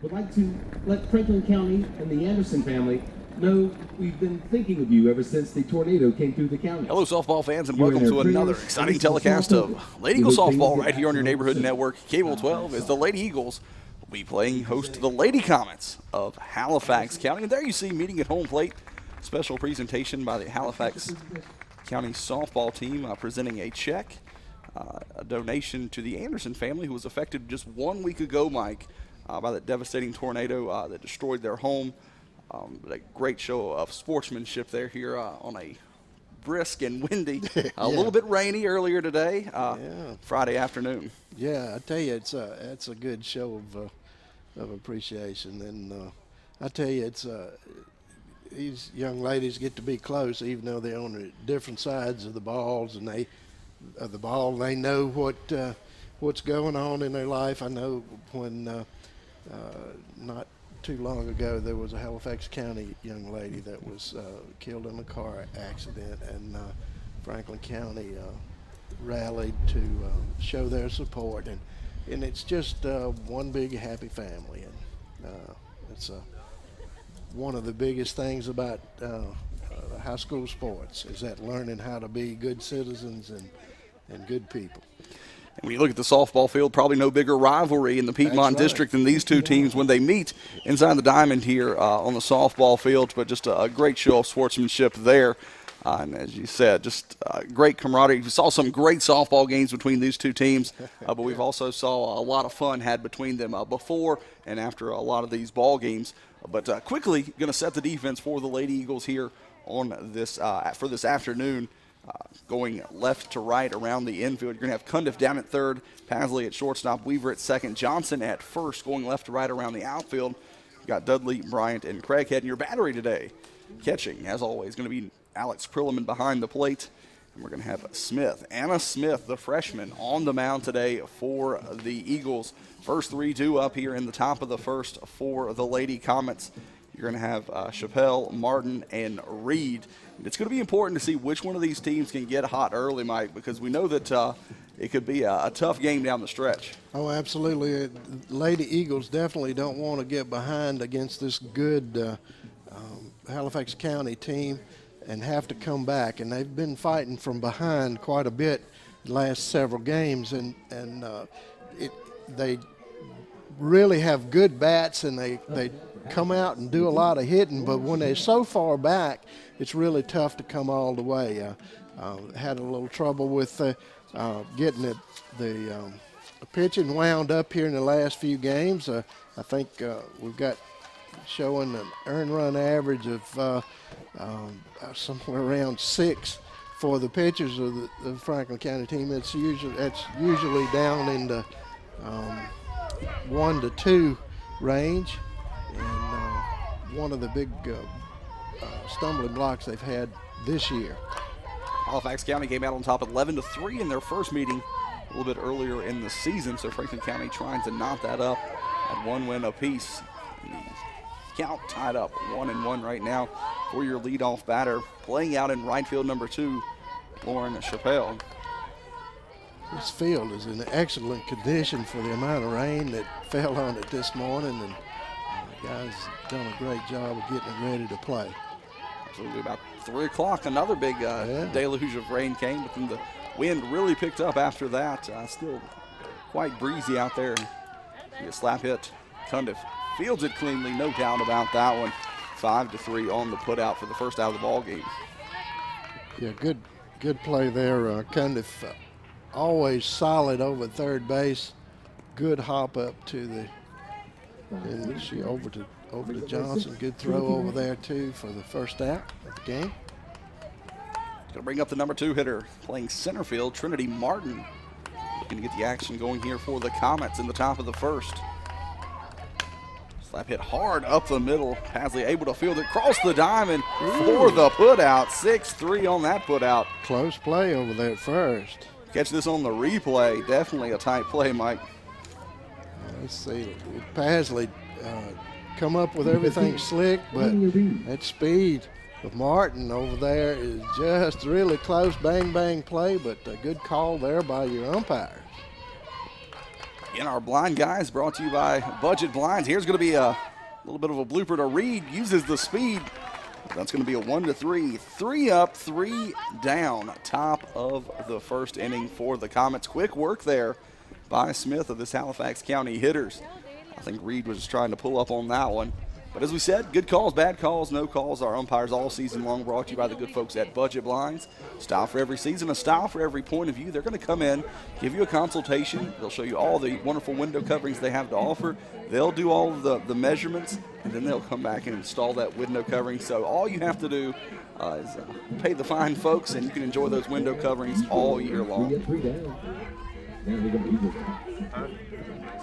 would like to let Franklin County and the Anderson family know we've been thinking of you ever since the tornado came through the county. Hello, softball fans, and welcome to another exciting telecast of Lady Eagle softball right here on your neighborhood network, Cable 12, as the Lady Eagles will be playing host to the Lady Comets of Halifax County. And there you see, meeting at home plate, special presentation by the Halifax County softball team presenting a check, a donation to the Anderson family, who was affected just 1 week ago, Mike, by that devastating tornado that destroyed their home. A great show of sportsmanship there here on a brisk and windy, a little bit rainy earlier today, Friday afternoon. Yeah, I tell you, it's a good show of appreciation, and I tell you, these young ladies get to be close, even though they're on different sides of the balls, and they know what's going on in their life. I know when not too long ago, there was a Halifax County young lady that was killed in a car accident, and Franklin County rallied to show their support, and it's just one big happy family, and it's one of the biggest things about high school sports is that learning how to be good citizens and good people. And when you look at the softball field, probably no bigger rivalry in the Piedmont District than these two teams when they meet inside the diamond here on the softball field. But just a great show of sportsmanship there. And as you said, just great camaraderie. We saw some great softball games between these two teams, but we've also saw a lot of fun had between them before and after a lot of these ball games. But quickly going to set the defense for the Lady Eagles here on this for this afternoon. Going left to right around the infield. You're going to have Cundiff down at third, Pasley at shortstop, Weaver at second, Johnson at first. Going left to right around the outfield, you got Dudley, Bryant, and Craighead. And your battery today, catching, as always, going to be Alex Prilliman behind the plate. And we're going to have Anna Smith, the freshman, on the mound today for the Eagles. First 3-2 up here in the top of the first for the Lady Comets. You're going to have Chappelle, Martin, and Reed. It's going to be important to see which one of these teams can get hot early, Mike, because we know that it could be a tough game down the stretch. Oh, absolutely. Lady Eagles definitely don't want to get behind against this good Halifax County team and have to come back. And they've been fighting from behind quite a bit the last several games, and they really have good bats, and they come out and do a lot of hitting, but when they're so far back, it's really tough to come all the way. Had a little trouble with getting the pitching wound up here in the last few games. I think we've got showing an earned run average of somewhere around 6 for the pitchers of the Franklin County team. That's usually down in the 1 to 2 range. And one of the big stumbling blocks they've had this year. Halifax County came out on top 11-3 in their first meeting a little bit earlier in the season, so Franklin County trying to knot that up at 1 win apiece. The count tied up 1-1 right now for your leadoff batter. Playing out in right field number 2, Lauren Chappelle. This field is in excellent condition for the amount of rain that fell on it this morning, and the guys done a great job of getting it ready to play. Absolutely. About 3 o'clock, another big deluge of rain came, but then the wind really picked up after that. Still quite breezy out there. A slap hit. Cundiff fields it cleanly, no doubt about that one. 5-3 on the putout for the first out of the ball game. Yeah, good play there. Cundiff always solid over third base. Good hop up to the over to Johnson. Good throw over there too for the first out of the game. Going to bring up the number 2 hitter, playing center field, Trinity Martin. Looking to get the action going here for the Comets in the top of the first. Slap hit hard up the middle. Pasley able to field it across the diamond for the putout. 6-3 on that putout. Close play over there at first. Catch this on the replay. Definitely a tight play, Mike. Let's see. Pasley come up with everything slick, but that speed of Martin over there is just really close. Bang, bang play, but a good call there by your umpires. In our blind guys, brought to you by Budget Blinds. Here's going to be a little bit of a blooper to Reed. Uses the speed. That's going to be a 1-3. 3 up, 3 down. Top of the first inning for the Comets. Quick work there by Smith of this Halifax County hitters. I think Reed was just trying to pull up on that one. But as we said, good calls, bad calls, no calls. Our umpires all season long, brought to you by the good folks at Budget Blinds. Style for every season, a style for every point of view. They're going to come in, give you a consultation. They'll show you all the wonderful window coverings they have to offer. They'll do all of the measurements, and then they'll come back and install that window covering. So all you have to do is pay the fine folks, and you can enjoy those window coverings all year long.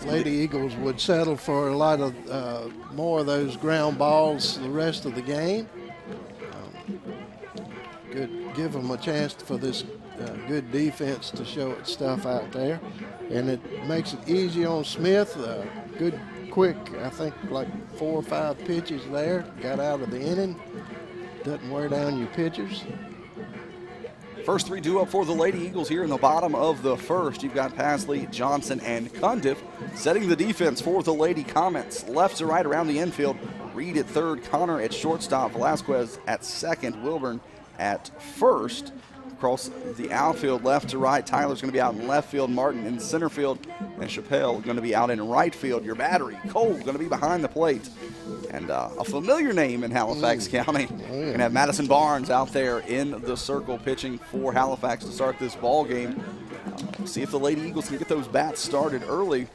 Lady Eagles would settle for a lot of more of those ground balls the rest of the game. Good, give them a chance for this good defense to show its stuff out there, and it makes it easy on Smith. Good, quick, I think like 4 or 5 pitches there. Got out of the inning. Doesn't wear down your pitchers. First 3 due up for the Lady Eagles here in the bottom of the first. You've got Pasley, Johnson, and Cundiff setting the defense for the Lady Comets. Left to right around the infield. Reed at third, Connor at shortstop, Velasquez at second, Wilburn at first. Across the outfield, left to right, Tyler's going to be out in left field, Martin in center field, and Chappelle going to be out in right field. Your battery, Cole, going to be behind the plate. And a familiar name in Halifax County. We're going to have Madison Barnes out there in the circle pitching for Halifax to start this ball game. See if the Lady Eagles can get those bats started early.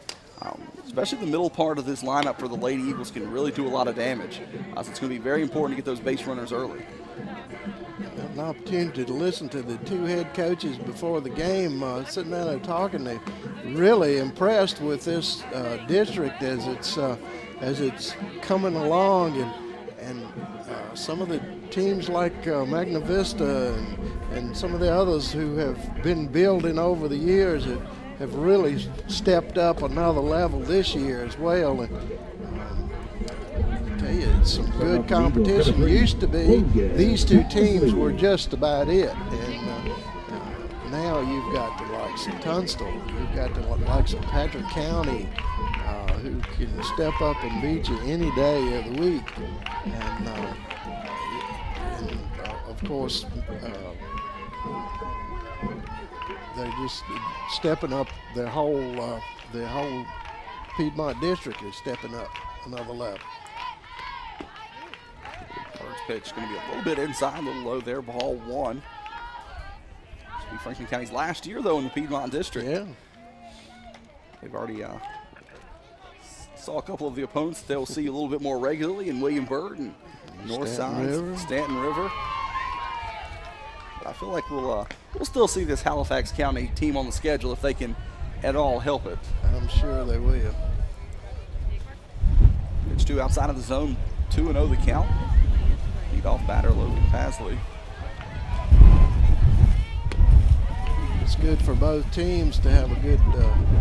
Especially the middle part of this lineup for the Lady Eagles can really do a lot of damage. So it's going to be very important to get those base runners early. An opportunity to listen to the 2 head coaches before the game, sitting down there talking. They're really impressed with this district as it's coming along, and some of the teams like Magna Vista and some of the others who have been building over the years have really stepped up another level this year as well. And I tell you, it's some good competition. Used to be these 2 teams were just about it, and now you've got the likes of Tunstall, you've got the likes of Patrick County, who can step up and beat you any day of the week, and of course they're just stepping up. The whole Piedmont district is stepping up another level. First pitch going to be a little bit inside, a little low there. Ball 1. This will be Franklin County's last year though in the Piedmont district. Yeah, they've already saw a couple of the opponents they'll see a little bit more regularly in William Byrd and Northside, Stanton River. But I feel like we'll still see this Halifax County team on the schedule if they can at all help it. I'm sure they will. Pitch 2 outside of the zone, 2-0 the count. Lead-off batter Logan Pasley. It's good for both teams to have a good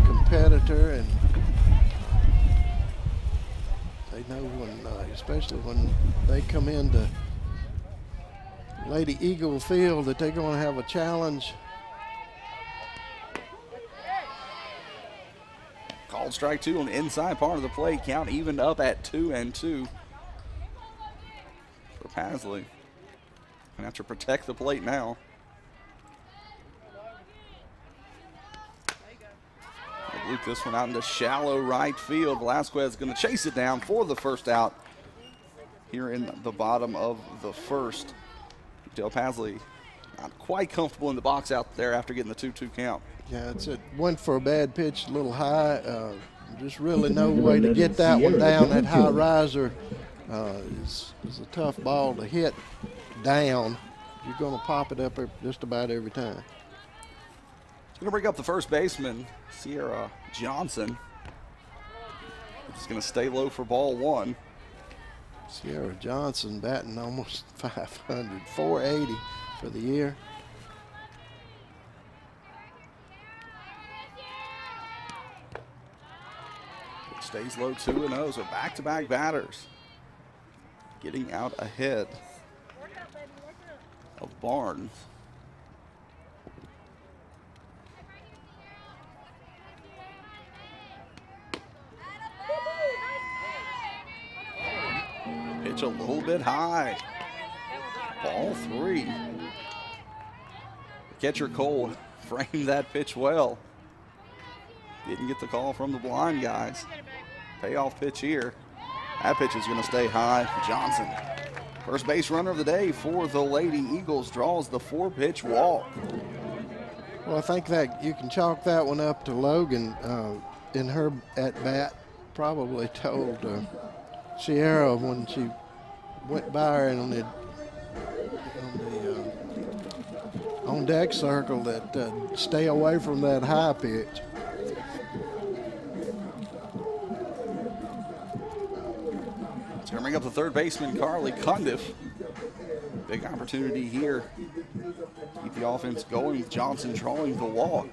competitor, and they know when, especially when they come into Lady Eagle Field, that they're going to have a challenge. Called strike 2 on the inside part of the plate. Count evened up at 2-2 for Pasley. Gonna have to protect the plate now. They loop this one out into shallow right field. Velasquez is going to chase it down for the first out here in the bottom of the first. Dale Pasley not quite comfortable in the box out there after getting the 2-2 count. Yeah, it went for a bad pitch, a little high. Just really no way to get that one down. That high riser is a tough ball to hit down. You're going to pop it up just about every time. It's going to bring up the first baseman, Sierra Johnson. It's going to stay low for ball 1. Sierra Johnson batting almost 500, 480 for the year. It stays low 2-0, so back-to-back batters getting out ahead of Barnes. Pitch a little bit high. Ball 3. Catcher Cole framed that pitch well. Didn't get the call from the blind guys. Payoff pitch here. That pitch is going to stay high. Johnson, first base runner of the day for the Lady Eagles, draws the 4-pitch walk. Well, I think that you can chalk that one up to Logan in her at-bat. Probably told Sierra when she went by her on the on-deck circle that stay away from that high pitch. It's going to bring up the third baseman, Carly Cundiff. Big opportunity here. Keep the offense going with Johnson drawing the walk.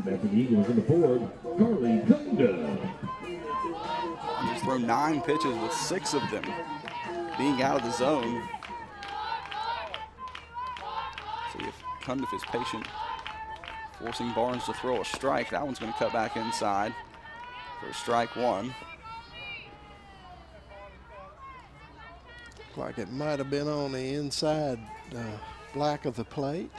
Back for the Eagles on the board, Carly Cundiff. Just thrown 9 pitches with 6 of them being out of the zone. See if Cundiff is patient, forcing Barnes to throw a strike. That one's going to cut back inside for strike 1. Looked like it might have been on the inside black of the plate.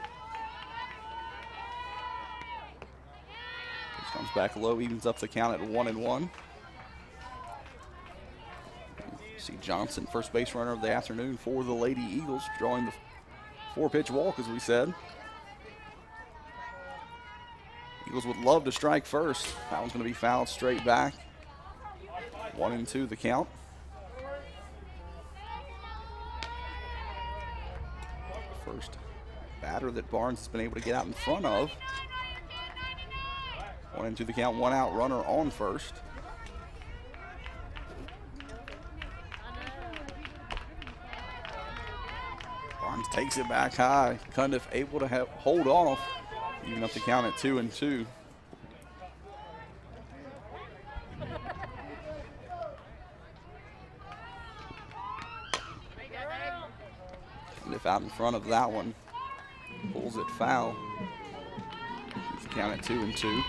This comes back low, evens up the count at 1-1. See Johnson, first base runner of the afternoon for the Lady Eagles, drawing the 4-pitch walk, as we said. Eagles would love to strike first. That one's going to be fouled straight back. 1-2 the count. First batter that Barnes has been able to get out in front of. 1-2 the count, 1 out, runner on first. Barnes takes it back high. Cundiff able to hold off, even up the count at 2-2. Cundiff out in front of that one. Pulls it foul. Keeps the count at 2-2.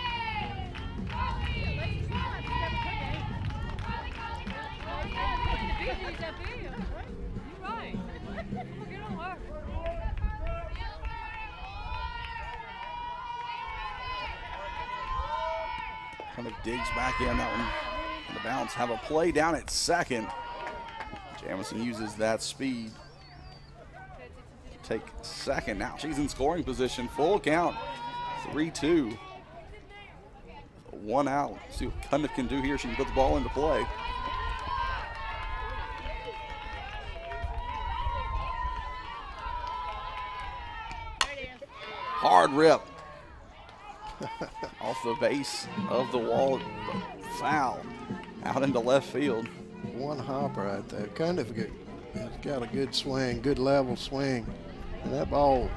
Kind of digs back in that one on the bounce. Have a play down at second. Jamison uses that speed to take second. Now she's in scoring position. Full count. 3-2. 1 out. See what Cundiff can do here. She can put the ball into play. Hard rip. Off the base of the wall, foul out into left field. One hopper right there. Cundiff has got a good swing, good level swing. And that ball,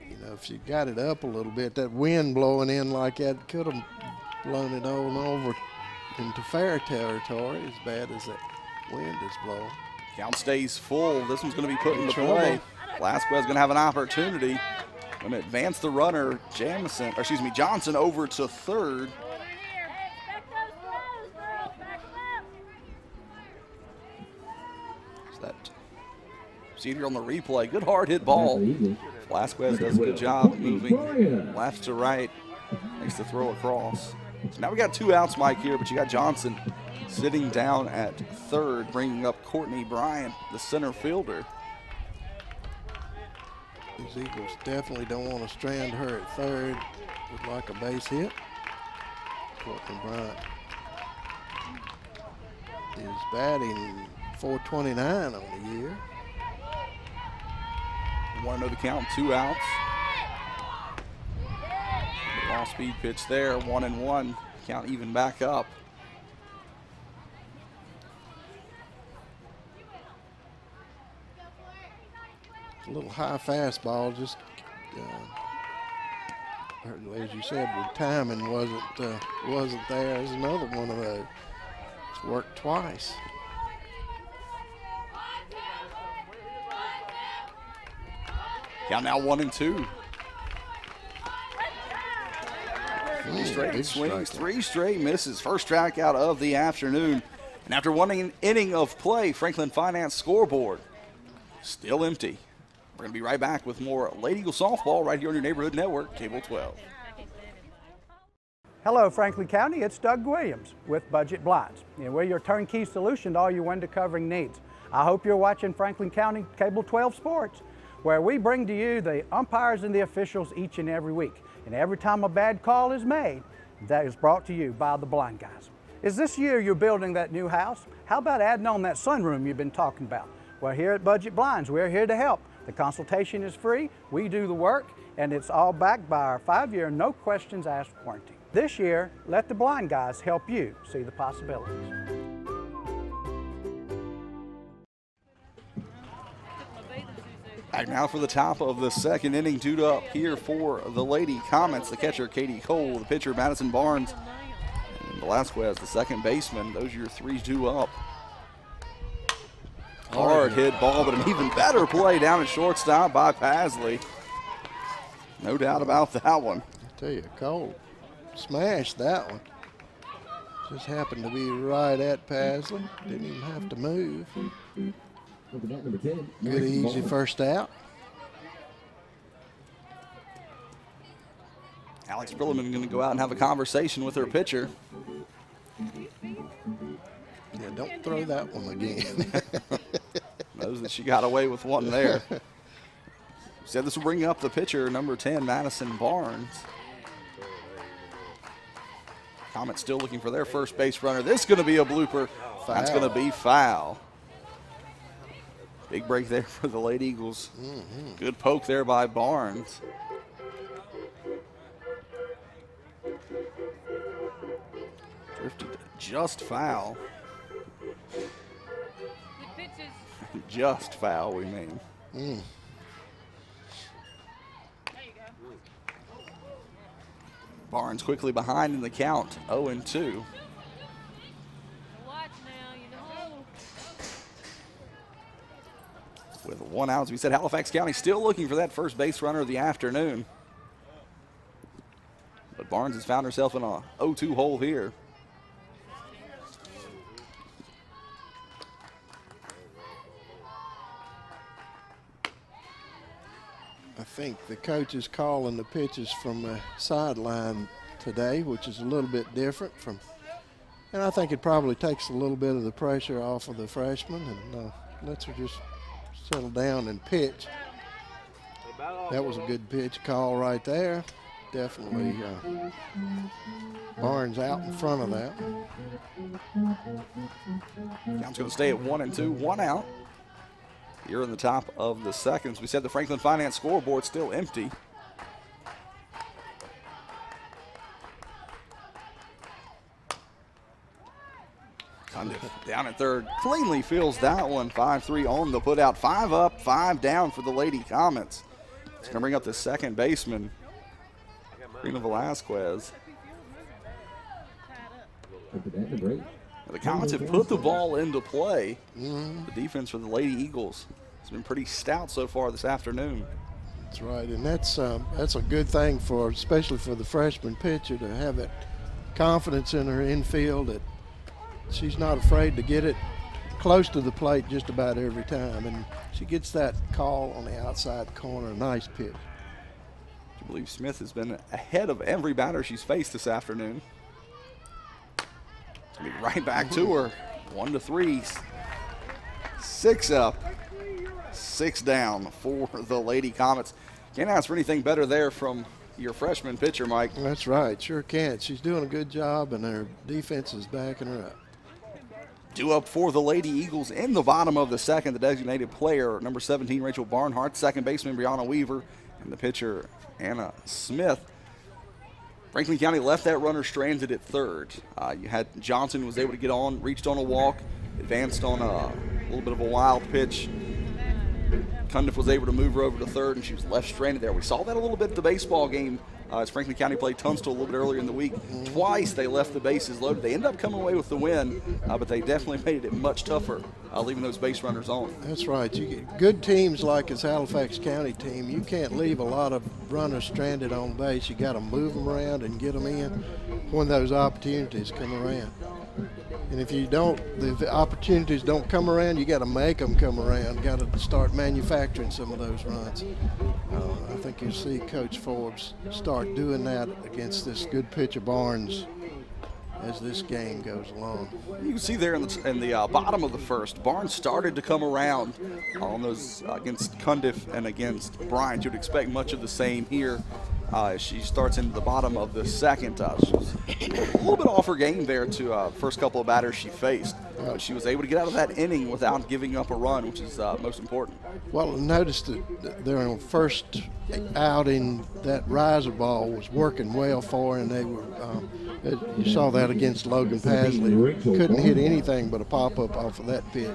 you know, if she got it up a little bit, that wind blowing in like that could have blown it on over into fair territory as bad as that wind is blowing. Count stays full. This one's going to be put into play. Velasquez is going to have an opportunity. Going to advance the runner, Johnson over to third. So that, see it here on the replay. Good hard hit ball. Velasquez does a good job moving left to right. Makes the throw across. So now we got 2 outs, Mike, here, but you got Johnson sitting down at third, bringing up Courtney Bryant, the center fielder. These Eagles definitely don't want to strand her at third with like a base hit. Courtney Bryant is batting .429 on the year. 1-0 the count, 2 outs. Ball speed pitch there, 1-1. Count even back up. A little high fastball, just as you said, the timing wasn't there. There's another one of those. It's worked twice. Count now 1-2. Three straight big swings, strikeout. 3 straight misses. First strikeout of the afternoon. And after one inning of play, Franklin Finance scoreboard still empty. We're going to be right back with more Lady Eagle softball right here on your neighborhood network, Cable 12. Hello, Franklin County. It's Doug Williams with Budget Blinds. And we're your turnkey solution to all your window covering needs. I hope you're watching Franklin County Cable 12 Sports, where we bring to you the umpires and the officials each and every week. And every time a bad call is made, that is brought to you by the blind guys. Is this year you're building that new house? How about adding on that sunroom you've been talking about? Well, here at Budget Blinds, we're here to help. The consultation is free, we do the work, and it's all backed by our 5-year no questions asked warranty. This year, let the blind guys help you see the possibilities. Back now for the top of the second inning, 2-up here for the Lady Comets. The catcher, Katie Cole, the pitcher, Madison Barnes, and Velasquez, the second baseman. Those are your 3-2 up. Hard hit ball, but an even better play down at shortstop by Pasley. No doubt about that one. I tell you, Cole smashed that one. Just happened to be right at Pasley. Didn't even have to move. Look at that, number 10. Good easy first out. Alex Brilliman going to go out and have a conversation with her pitcher. Yeah, don't throw that one again. Knows that she got away with one there. Said this will bring up the pitcher, number 10, Madison Barnes. Comets still looking for their first base runner. This is going to be a blooper. That's going to be foul. Big break there for the Lady Eagles. Good poke there by Barnes. Drifted just foul. Just foul, we mean. Barnes quickly behind in the count, 0-2. With 1 out, as we said, Halifax County still looking for that first base runner of the afternoon. But Barnes has found herself in a 0-2 hole here. I think the coach is calling the pitches from a sideline today, which is a little bit different from, and I think it probably takes a little bit of the pressure off of the freshman and lets her just settle down and pitch. That was a good pitch call right there. Definitely Barnes out in front of that. Count's going to stay at 1-2, 1 out. Here in the top of the seconds. We said the Franklin Finance scoreboard still empty. Cundiff down at third. Cleanly fills that one. 5-3 on the putout. 5 up, 5 down for the Lady Comets. It's going to bring up the second baseman, Rena Velasquez. Look at that, number 8. The Comets have put the ball into play. The defense for the Lady Eagles has been pretty stout so far this afternoon. That's right, and that's a good thing for, especially for the freshman pitcher, to have that confidence in her infield that she's not afraid to get it close to the plate just about every time, and she gets that call on the outside corner. Nice pitch. I believe Smith has been ahead of every batter she's faced this afternoon. Be right back to her. 1-3. 6 up, 6 down for the Lady Comets. Can't ask for anything better there from your freshman pitcher, Mike. That's right, sure can't. She's doing a good job, and her defense is backing her up. 2 up for the Lady Eagles in the bottom of the second. The designated player, number 17, Rachel Barnhart, second baseman, Brianna Weaver, and the pitcher, Anna Smith. Franklin County left that runner stranded at third. You had Johnson was able to get on, reached on a walk, advanced on a little bit of a wild pitch. Cundiff was able to move her over to third, and she was left stranded there. We saw that a little bit at the baseball game as Franklin County played Tunstall a little bit earlier in the week. Twice they left the bases loaded. They ended up coming away with the win, but they definitely made it much tougher leaving those base runners on. That's right. You get good teams like this Halifax County team, you can't leave a lot of runners stranded on base. You got to move them around and get them in when those opportunities come around. And if you don't, the opportunities don't come around, you got to make them come around. Got to start manufacturing some of those runs. I think you'll see Coach Forbes start doing that against this good pitcher Barnes as this game goes along. You can see there in the bottom of the first, Barnes started to come around on those against Cundiff and against Bryant. You'd expect much of the same here. She starts into the bottom of the second. She was a little bit off her game there to first couple of batters she faced. But she was able to get out of that inning without giving up a run, which is most important. Well, notice that their first outing, that riser ball was working well for her, and they were. You saw that against Logan Pasley. Couldn't hit anything but a pop-up off of that pitch.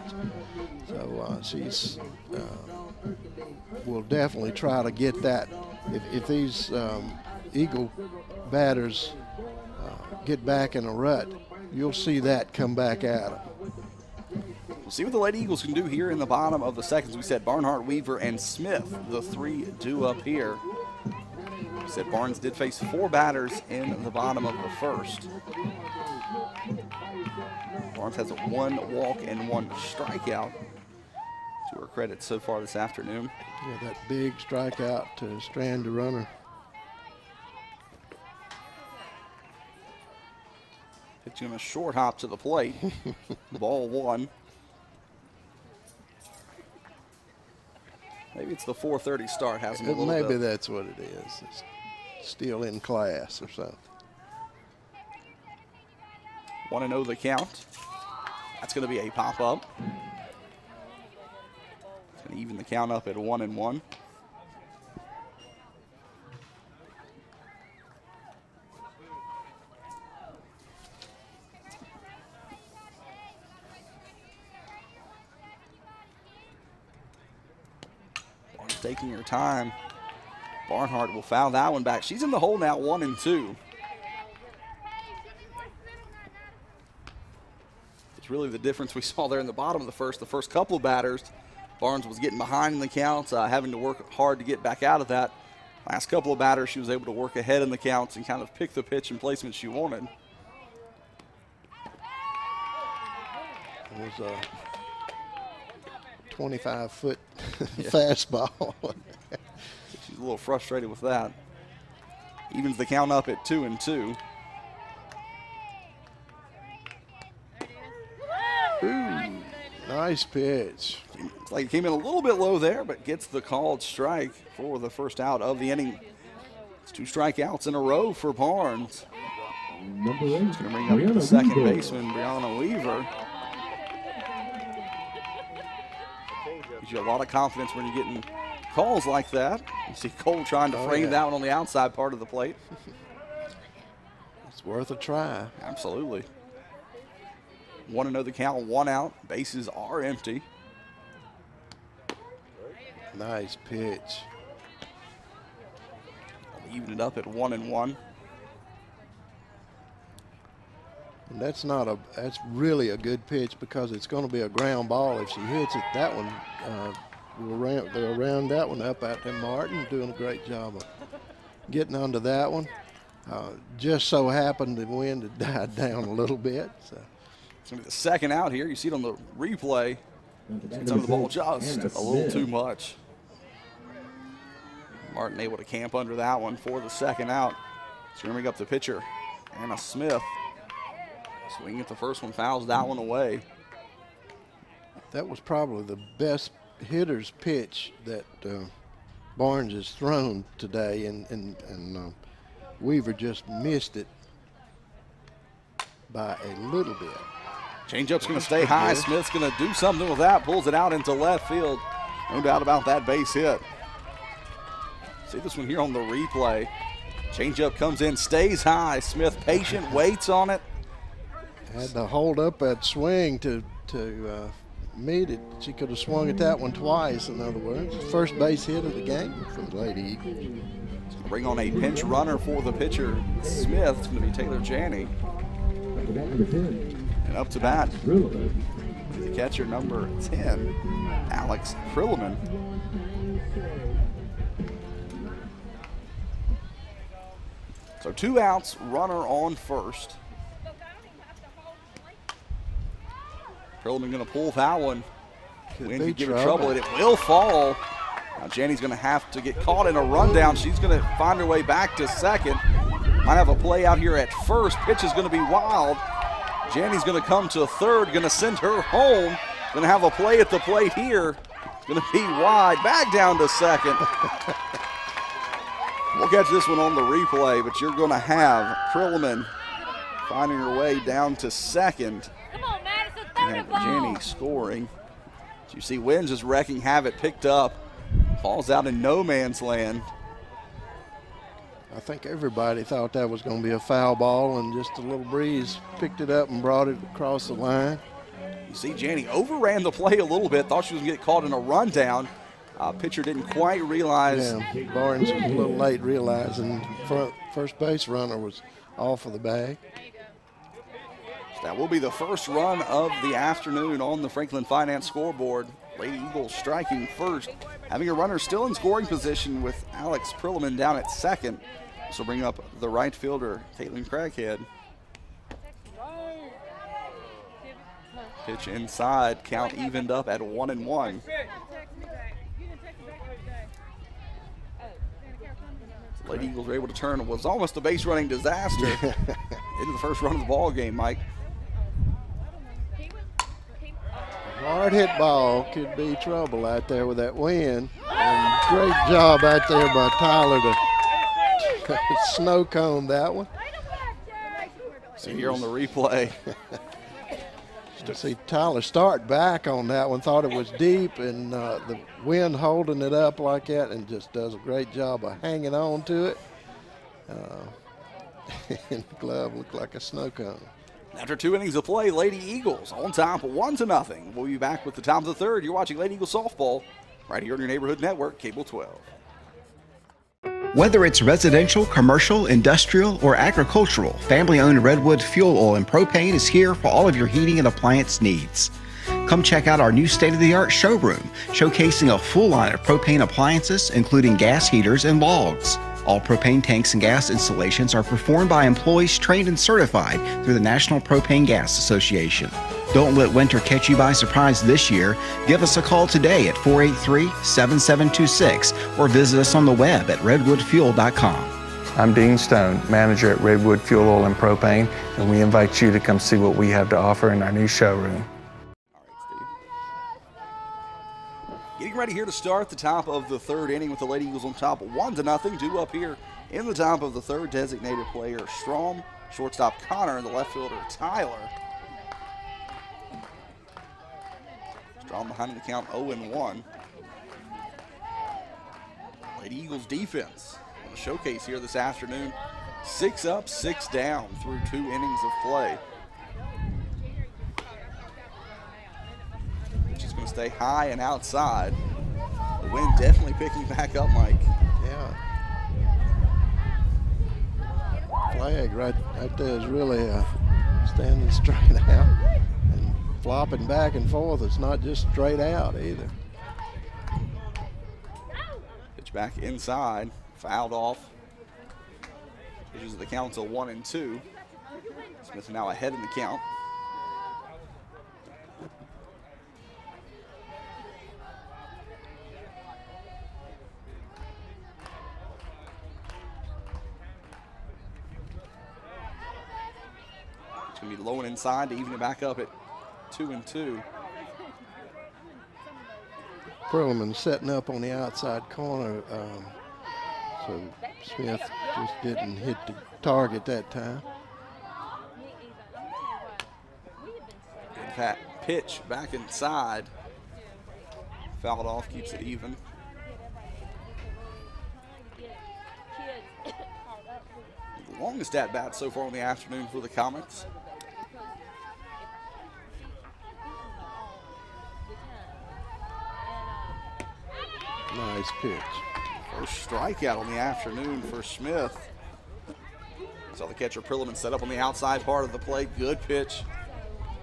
So she's will definitely try to get that. If these Eagle batters get back in a rut, you'll see that come back at them. We'll see what the Lady Eagles can do here in the bottom of the seconds. We said Barnhart, Weaver, and Smith, the three due up here. We said Barnes did face 4 batters in the bottom of the first. Barnes has 1 walk and 1 strikeout to her credit so far this afternoon. Yeah, that big strikeout to strand the runner. Pitching him a short hop to the plate. Ball 1. Maybe it's the 4:30 start has him a little Maybe bit. that's what it is. It's still in class or something. 1-0 the count. That's going to be a pop-up. It's going to even the count up at 1-1. Barnes taking her time. Barnhart will foul that one back. She's in the hole now, 1-2. It's really the difference we saw there in the bottom of the first. The first couple of batters, Barnes was getting behind in the counts, having to work hard to get back out of that. Last couple of batters, she was able to work ahead in the counts and kind of pick the pitch and placement she wanted. It was a 25-foot fastball. She's a little frustrated with that. Evens the count up at 2-2. Ooh, nice pitch. It's like it came in a little bit low there, but gets the called strike for the first out of the inning. It's 2 strikeouts in a row for Barnes. Number 8. It's going to bring up the second baseman, Brianna Weaver. Gives you a lot of confidence when you're getting calls like that. You see Cole trying to frame that one on the outside part of the plate. It's worth a try. Absolutely. 1-0 the count, 1 out. Bases are empty. Nice pitch. Even it up at 1-1. And that's really a good pitch because it's going to be a ground ball if she hits it. That one, they'll round that one up out there. Martin doing a great job of getting onto that one. Just so happened the wind had died down a little bit. So. It's going to be the second out here. You see it on the replay. It's under the ball just a little too much. Martin able to camp under that one for the second out. Screaming up the pitcher, Anna Smith. Swing at the first one, fouls that one away. That was probably the best hitter's pitch that Barnes has thrown today, and Weaver just missed it by a little bit. Changeup's going to stay high. Smith's going to do something with that. Pulls it out into left field. No doubt about that base hit. See this one here on the replay. Changeup comes in, stays high. Smith patient, waits on it. Had to hold up that swing to meet it. She could have swung at that one twice, in other words. First base hit of the game for the Lady Eagles. Bring on a pinch runner for the pitcher, Smith. It's going to be Taylor Janney. And up to bat, the catcher, number 10, Alex Prilliman. So 2 outs, runner on first. Prilliman going to pull that one. Wind could give it trouble, and it will fall. Now Janney's going to have to get caught in a rundown. She's going to find her way back to second. Might have a play out here at first. Pitch is going to be wild. Janney's going to come to third, going to send her home. Going to have a play at the plate here. It's going to be wide. Back down to second. We'll catch this one on the replay, but you're going to have Prilliman finding her way down to second. Come on, Madison, And have Janney scoring. As you see, Wynn just wrecking havoc, picked up. Falls out in no man's land. I think everybody thought that was going to be a foul ball, and just a little breeze picked it up and brought it across the line. You see Janney overran the play a little bit, thought she was going to get caught in a rundown. Pitcher didn't quite realize. Yeah, Barnes was a little late realizing first base runner was off of the bag. So that will be the first run of the afternoon on the Franklin Finance scoreboard. Lady Eagles striking first, having a runner still in scoring position with Alex Prilliman down at second. This will bring up the right fielder, Caitlin Craighead. Pitch inside, count evened up at 1-1. Lady Eagles were able to turn. It was almost a base running disaster into the first run of the ball game, Mike. Hard hit ball could be trouble out there with that wind. And great job out there by Tyler to snow cone that one. So here on the replay, To see Tyler start back on that one, thought it was deep, and the wind holding it up like that, and just does a great job of hanging on to it. And the glove looked like a snow cone. after 2 innings of play, Lady Eagles on top 1-0. We'll be back with the top of the third. You're watching Lady Eagles softball right here on your neighborhood network, Cable 12. Whether it's residential, commercial, industrial, or agricultural, family-owned Redwood Fuel Oil and Propane is here for all of your heating and appliance needs. Come check out our new state-of-the-art showroom, showcasing a full line of propane appliances, including gas heaters and logs. All propane tanks and gas installations are performed by employees trained and certified through the National Propane Gas Association. Don't let winter catch you by surprise this year. Give us a call today at 483-7726 or visit us on the web at redwoodfuel.com. I'm Dean Stone, manager at Redwood Fuel Oil and Propane, and we invite you to come see what we have to offer in our new showroom. All right, Steve. Getting ready here to start the top of the third inning with the Lady Eagles on top 1-0. Due up here in the top of the third, designated player Strom, shortstop Connor, and the left fielder Tyler. Strom behind the count 0-1. Lady Eagles defense on the showcase here this afternoon. 6 up, 6 down through 2 innings of play. Which is going to stay high and outside. The wind definitely picking back up, Mike. Yeah. Flag right there is really standing straight out and flopping back and forth. It's not just straight out either. Pitch back inside, fouled off. Pitches the count to 1-2. Smith now ahead in the count. It's going to be low and inside to even it back up at 2-2. Perlman setting up on the outside corner, so Smith just didn't hit the target that time. Good pat pitch back inside. Fouled off, keeps it even. The longest at bat so far in the afternoon for the Comets. Nice pitch. First strikeout on the afternoon for Smith. Saw the catcher Perlman set up on the outside part of the plate. Good pitch.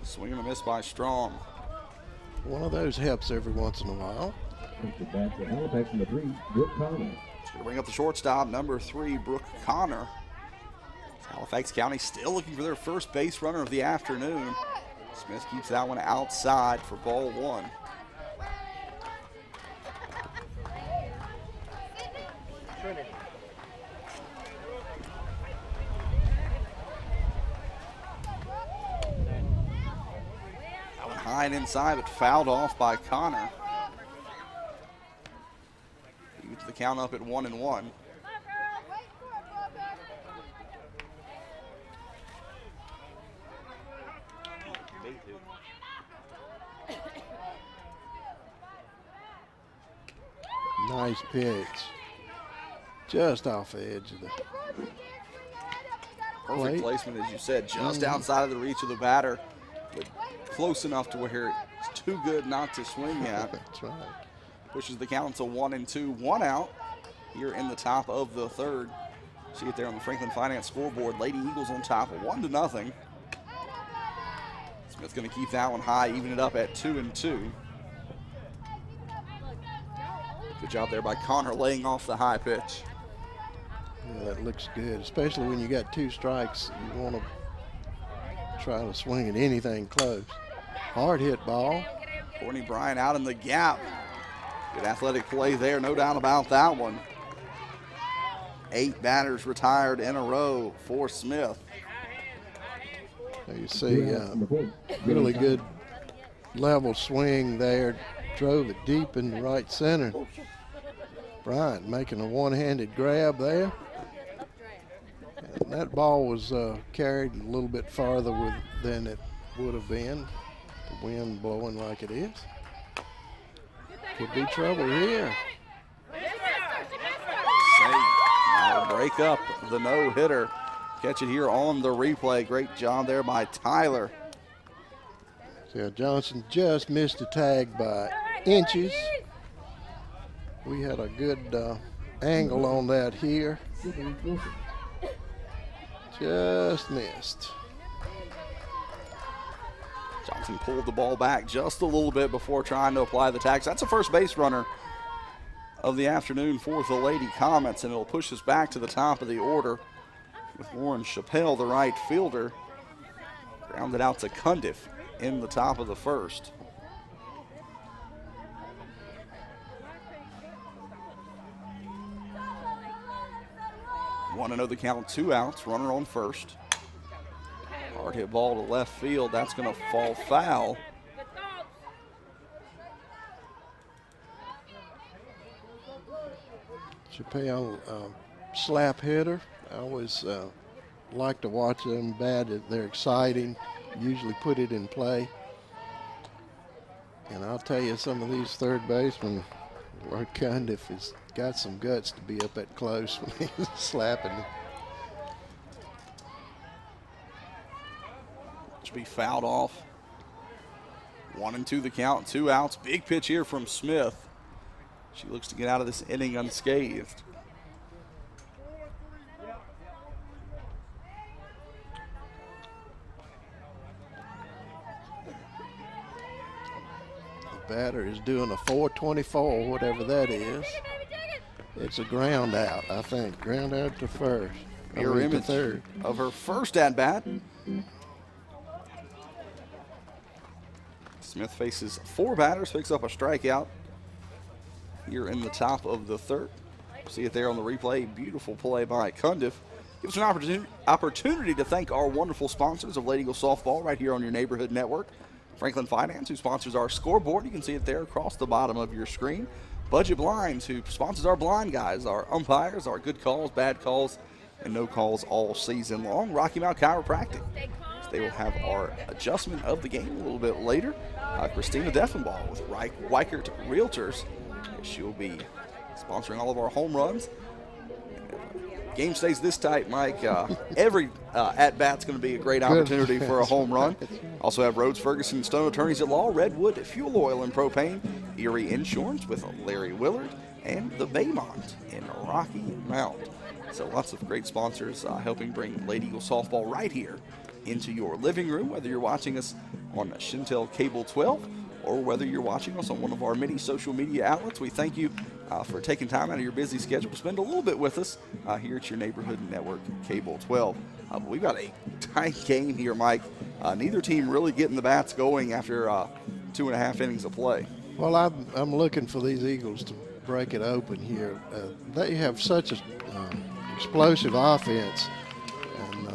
Swing and a miss by Strong. One of those helps every once in a while. The bat for Halifax, number 3, Brooke Connor. It's going to bring up the shortstop, number 3, Brooke Connor. Halifax County still looking for their first base runner of the afternoon. Smith keeps that one outside for ball 1. That one high and inside, but fouled off by Connor. He gets the count up at 1-1. Nice pitch. Just off the edge of the Perfect plate. placement, as you said, just outside of the reach of the batter, but close enough to where it's too good not to swing at. That's right. Pushes the count to 1-2, 1 out here in the top of the third. See it there on the Franklin Finance scoreboard. Lady Eagles on top, 1-0. Smith's going to keep that one high, even it up at 2-2. Good job there by Connor laying off the high pitch. Yeah, that looks good, especially when you got 2 strikes. You want to try to swing at anything close. Hard hit ball. Courtney Bryan out in the gap. Good athletic play there, no doubt about that one. 8 batters retired in a row for Smith. There you see really good level swing there. Drove it deep in the right center. Bryant making a one-handed grab there. And that ball was carried a little bit farther than it would have been. The wind blowing like it is. Could be trouble here. Now break up the no-hitter. Catch it here on the replay. Great job there by Tyler. So Johnson just missed the tag by inches. We had a good angle on that here. Just missed. Johnson pulled the ball back just a little bit before trying to apply the tags. That's the first base runner of the afternoon for the Lady Comets, and it'll push us back to the top of the order with Lauren Chappelle, the right fielder, grounded out to Cundiff in the top of the first. Want to know the count, 2 outs, runner on first. Hard hit ball to left field, that's going to fall foul. Chappelle, slap hitter. I always like to watch them bat. They're exciting. Usually put it in play. And I'll tell you, some of these third basemen, Lord Cundiff has got some guts to be up that close when he's slapping it. Should be fouled off. 1-2 the count, 2 outs. Big pitch here from Smith. She looks to get out of this inning unscathed. The batter is doing a 424, whatever that is. It's a ground out, I think. Ground out to first. Mirror image to third. of her first at-bat. Smith faces 4 batters, picks up a strikeout here in the top of the third. See it there on the replay. Beautiful play by Cundiff. Gives us an opportunity to thank our wonderful sponsors of Lady Eagle Softball right here on your neighborhood network. Franklin Finance, who sponsors our scoreboard. You can see it there across the bottom of your screen. Budget Blinds, who sponsors our blind guys, our umpires, our good calls, bad calls, and no calls all season long. Rocky Mount Chiropractic. They will have our adjustment of the game a little bit later. Christina Deffenbaugh with Weichert Realtors. She'll be sponsoring all of our home runs. Game stays this tight, Mike. Every at-bat's going to be a great opportunity for a home run. Also have Rhodes, Ferguson, Stone Attorneys at Law, Redwood Fuel Oil and Propane, Erie Insurance with Larry Willard, and the Baymont in Rocky Mount. So lots of great sponsors helping bring Lady Eagle softball right here into your living room, whether you're watching us on Shintel Cable 12 or whether you're watching us on one of our many social media outlets. We thank you for taking time out of your busy schedule to spend a little bit with us here at your neighborhood network, Cable 12. But we've got a tight game here, Mike. Neither team really getting the bats going after 2.5 innings of play. Well, I'm looking for these Eagles to break it open here. They have such an explosive offense, and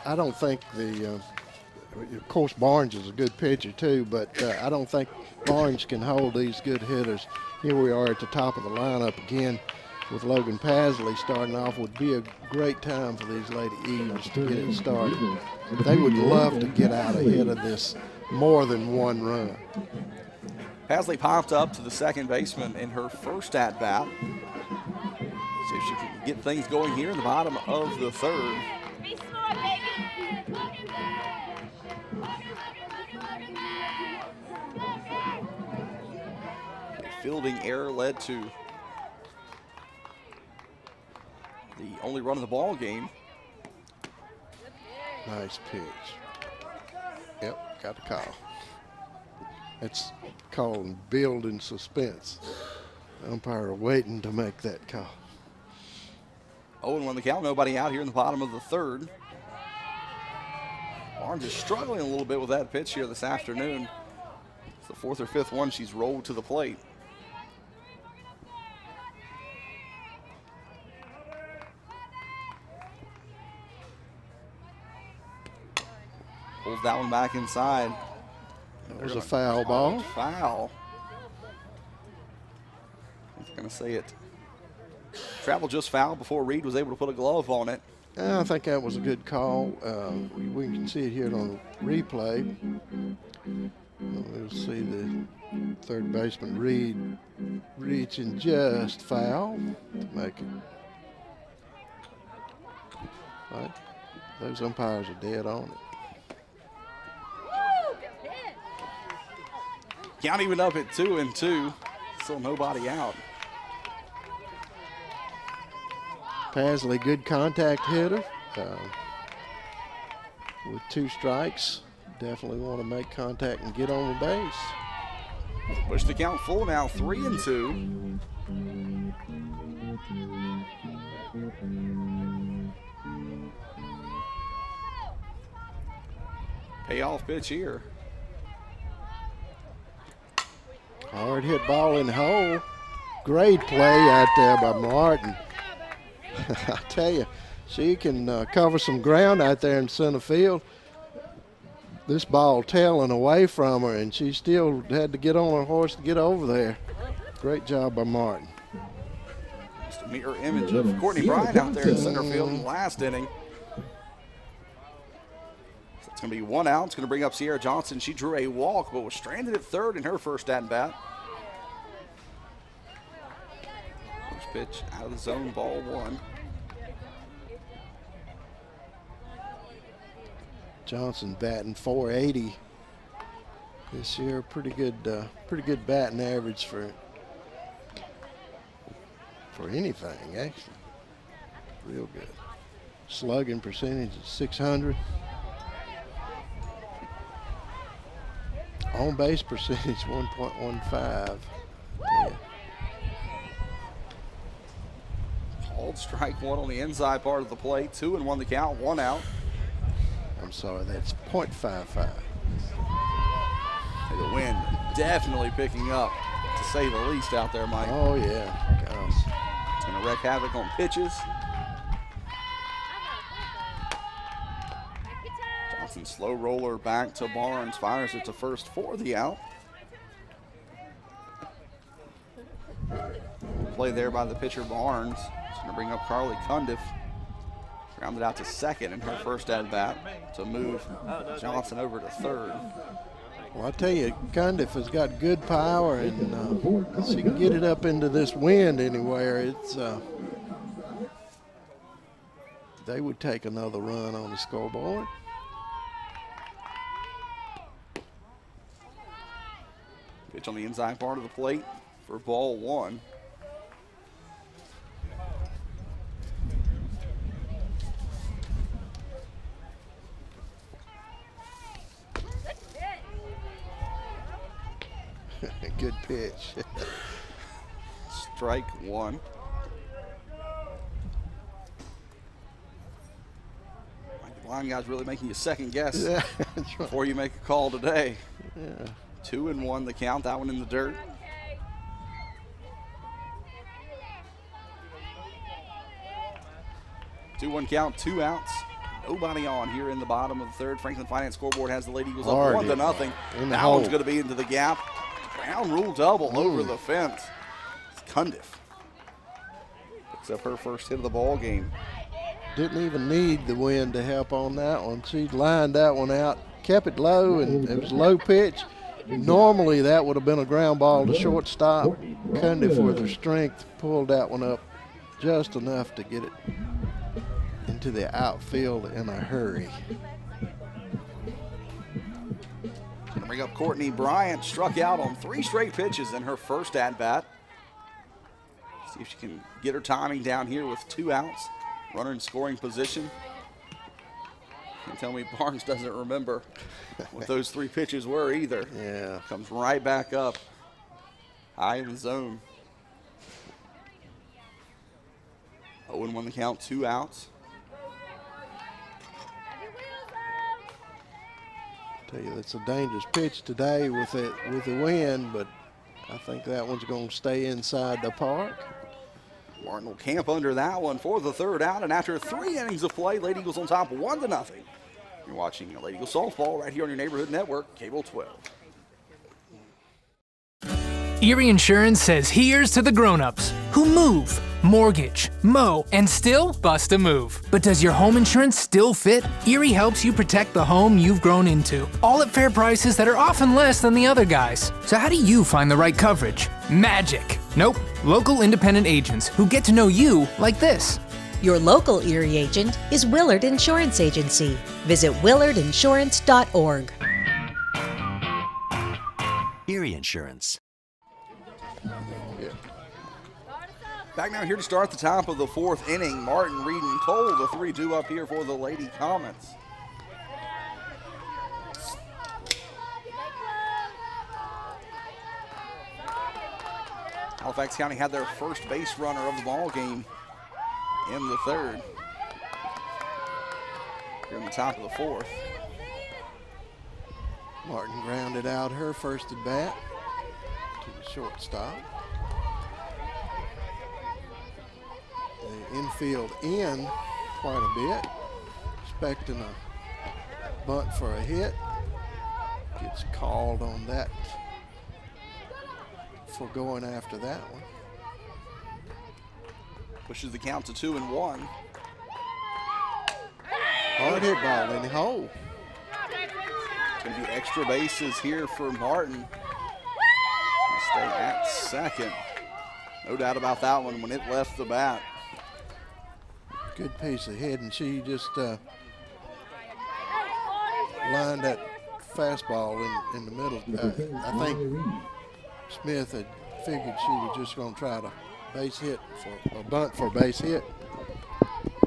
I don't think of course, Barnes is a good pitcher too, but I don't think Barnes can hold these good hitters. Here we are at the top of the lineup again with Logan Pasley starting off. Would be a great time for these Lady Eagles to get it started. They would love to get out ahead of this more than one run. Pasley popped up to the second baseman in her first at-bat. See if she can get things going here in the bottom of the third. Be smart, baby. A fielding error led to the only run of the ball game. Nice pitch. Yep, got the call. It's called building suspense. Umpire waiting to make that call. 0-1 the count, nobody out here in the bottom of the third. Barnes is struggling a little bit with that pitch here this afternoon. It's the fourth or fifth one she's rolled to the plate. Pulls that one back inside. There's a foul ball. Foul. I'm going to say it. Travel just fouled before Reed was able to put a glove on it. I think that was a good call. We can see it here on the replay. We'll see the third baseman Reed reaching just foul to make it. But those umpires are dead on it. Count even up at 2-2. Still nobody out. Pasley, good contact hitter. With 2 strikes, definitely want to make contact and get on the base. Push the count full now, 3-2. Payoff pitch here. Hard hit ball in the hole. Great play out there by Martin. I tell you, she can cover some ground out there in center field. This ball tailing away from her, and she still had to get on her horse to get over there. Great job by Martin. Just a mirror image of Courtney Bryant out there in center field in the last inning. So it's going to be 1 out. It's going to bring up Sierra Johnson. She drew a walk, but was stranded at third in her first at-bat. First pitch out of the zone, ball 1. Johnson batting .480 this year. Pretty good batting average for anything, actually. Real good. Slugging percentage is .600. On base percentage 1.15. Yeah. Called strike 1 on the inside part of the plate. 2-1 the count, 1 out. I'm sorry, that's .55. The wind definitely picking up, to say the least, out there, Mike. Oh, yeah. Gosh. It's going to wreak havoc on pitches. Johnson slow roller back to Barnes. Fires it to first for the out. Play there by the pitcher Barnes. It's going to bring up Carly Cundiff. Grounded out to second in her first at-bat to move Johnson over to third. Well, I tell you, Cundiff has got good power, and she can get it up into this wind anywhere. It's they would take another run on the scoreboard. Pitch on the inside part of the plate for ball 1. Good pitch. Strike one. Line guys really making you second guess Yeah, that's right. before you make a call today. Yeah. 2-1 the count, that one in the dirt. Two-one count, 2 outs. Nobody on here in the bottom of the third. Franklin Finance scoreboard has the Lady Eagles up Hardy 1-0. in the That one's hole. going to be into the gap. Ground rule double over the fence. It's Cundiff. Picks up her first hit of the ball game. Didn't even need the wind to help on that one. She lined that one out, kept it low, and it was a low pitch. Normally that would have been a ground ball to shortstop. Cundiff with her strength pulled that one up just enough to get it into the outfield in a hurry. Gonna bring up Courtney Bryant, struck out on 3 straight pitches in her first at-bat. See if she can get her timing down here with 2 outs. Runner in scoring position. Can't tell me Barnes doesn't remember what those 3 pitches were either. Yeah. Comes right back up, high in the zone. 0-1 the count, 2 outs. Tell you, that's a dangerous pitch today with the wind, but I think that one's going to stay inside the park. Martin will camp under that one for the 3rd out, and after 3 innings of play, Lady Eagles on top 1-0. You're watching Lady Eagles softball right here on your neighborhood network, Cable 12. Erie Insurance says here's to the grown-ups who move, mortgage, mow, and still bust a move. But does your home insurance still fit? Erie helps you protect the home you've grown into, all at fair prices that are often less than the other guys. So how do you find the right coverage? Magic. Nope. Local independent agents who get to know you like this. Your local Erie agent is Willard Insurance Agency. Visit willardinsurance.org. Erie Insurance. Back now here to start the top of the 4th inning. Martin, Reed, and Cole, the 3-2 up here for the Lady Comets. Halifax County had their first base runner of the ball game in the 3rd. Here in the top of the 4th. Martin grounded out her first at bat to the shortstop. The infield in quite a bit, expecting a bunt for a hit. Gets called on that for going after that one. Pushes the count to 2-1. Hard hit ball in the hole. Going to be extra bases here for Martin. Stay at second. No doubt about that one when it left the bat. Good piece of hit, and she just lined that fastball in the middle. I think Smith had figured she was just going to try to base hit for a bunt for a base hit,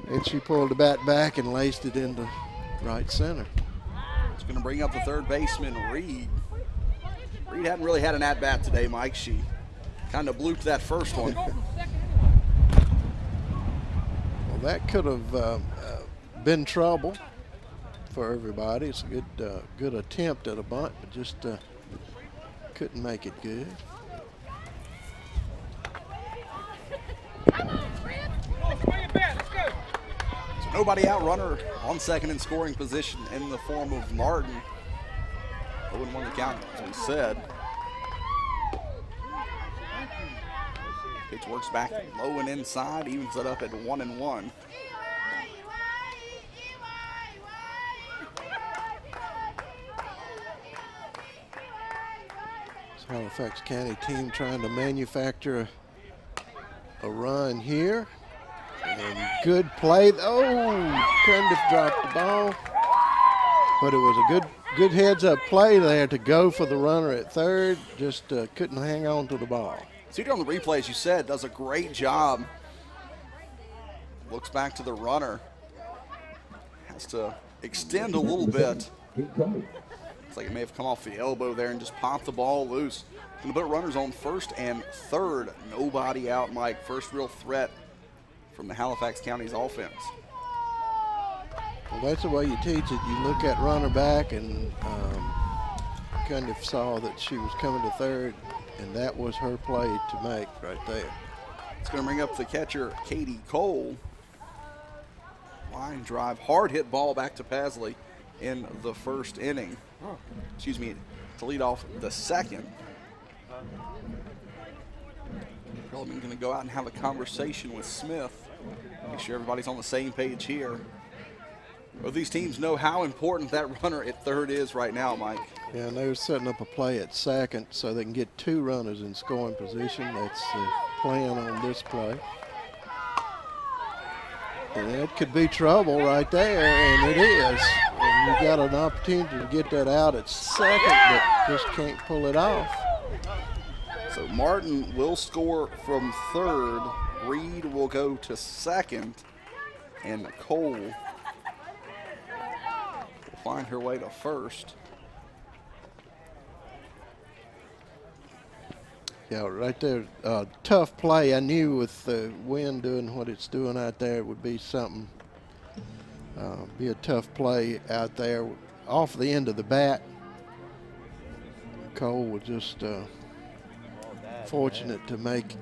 and she pulled the bat back and laced it into right center. It's going to bring up the 3rd baseman, Reed. Reed hadn't really had an at-bat today, Mike. She kind of blooped that first one. Well, that could have been trouble for everybody. It's a good attempt at a bunt, but just couldn't make it good. So nobody out, runner on second in scoring position in the form of Martin. 0-1 the count, as we said. Pitch works back low and inside, evens it up at 1-1. Halifax County team trying to manufacture a run here. And good play. Oh, Cundiff dropped the ball. But it was a good heads-up play there to go for the runner at 3rd. Just couldn't hang on to the ball. Cedar on the replay, as you said, does a great job. Looks back to the runner. Has to extend a little bit. Looks like it may have come off the elbow there and just popped the ball loose. Going to put runners on first and third. Nobody out, Mike. First real threat from the Halifax County's offense. Well, that's the way you teach it. You look at runner back and kind of saw that she was coming to third, and that was her play to make right there. It's going to bring up the catcher, Katie Cole. Line drive, hard hit ball back to Pasley in the first inning. Excuse me, to lead off the second. Perlman going to go out and have a conversation with Smith. Make sure everybody's on the same page here. Both these teams know how important that runner at third is right now, Mike. Yeah, and they're setting up a play at second so they can get 2 runners in scoring position. That's the plan on this play. And that could be trouble right there, and it is. And you got an opportunity to get that out at second, but just can't pull it off. So Martin will score from third. Reed will go to second, and Cole will find her way to first. Yeah, right there, tough play. I knew with the wind doing what it's doing out there, it would be something, be a tough play out there. Off the end of the bat, Cole was just fortunate to make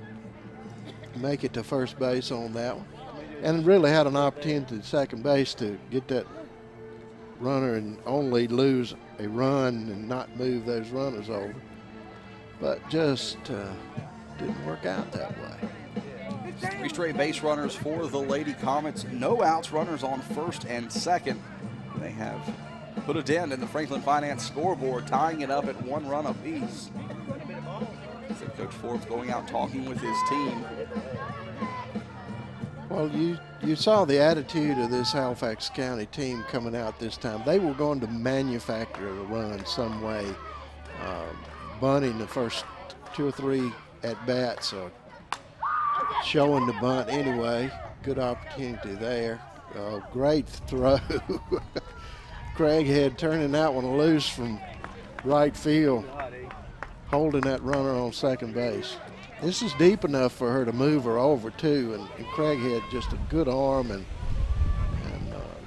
it to first base on that one. And really had an opportunity at second base to get that runner and only lose a run and not move those runners over. But just didn't work out that way. 3 straight base runners for the Lady Comets. No outs, runners on first and second. They have put a dent in the Franklin Finance scoreboard, tying it up at 1 run apiece. So Coach Forbes going out talking with his team. Well, you saw the attitude of this Halifax County team coming out this time. They were going to manufacture a run some way. Bunting the first 2 or 3 at-bats, or showing the bunt anyway. Good opportunity there. Great throw. Craighead turning that one loose from right field, holding that runner on second base. This is deep enough for her to move her over too, and Craighead just a good arm and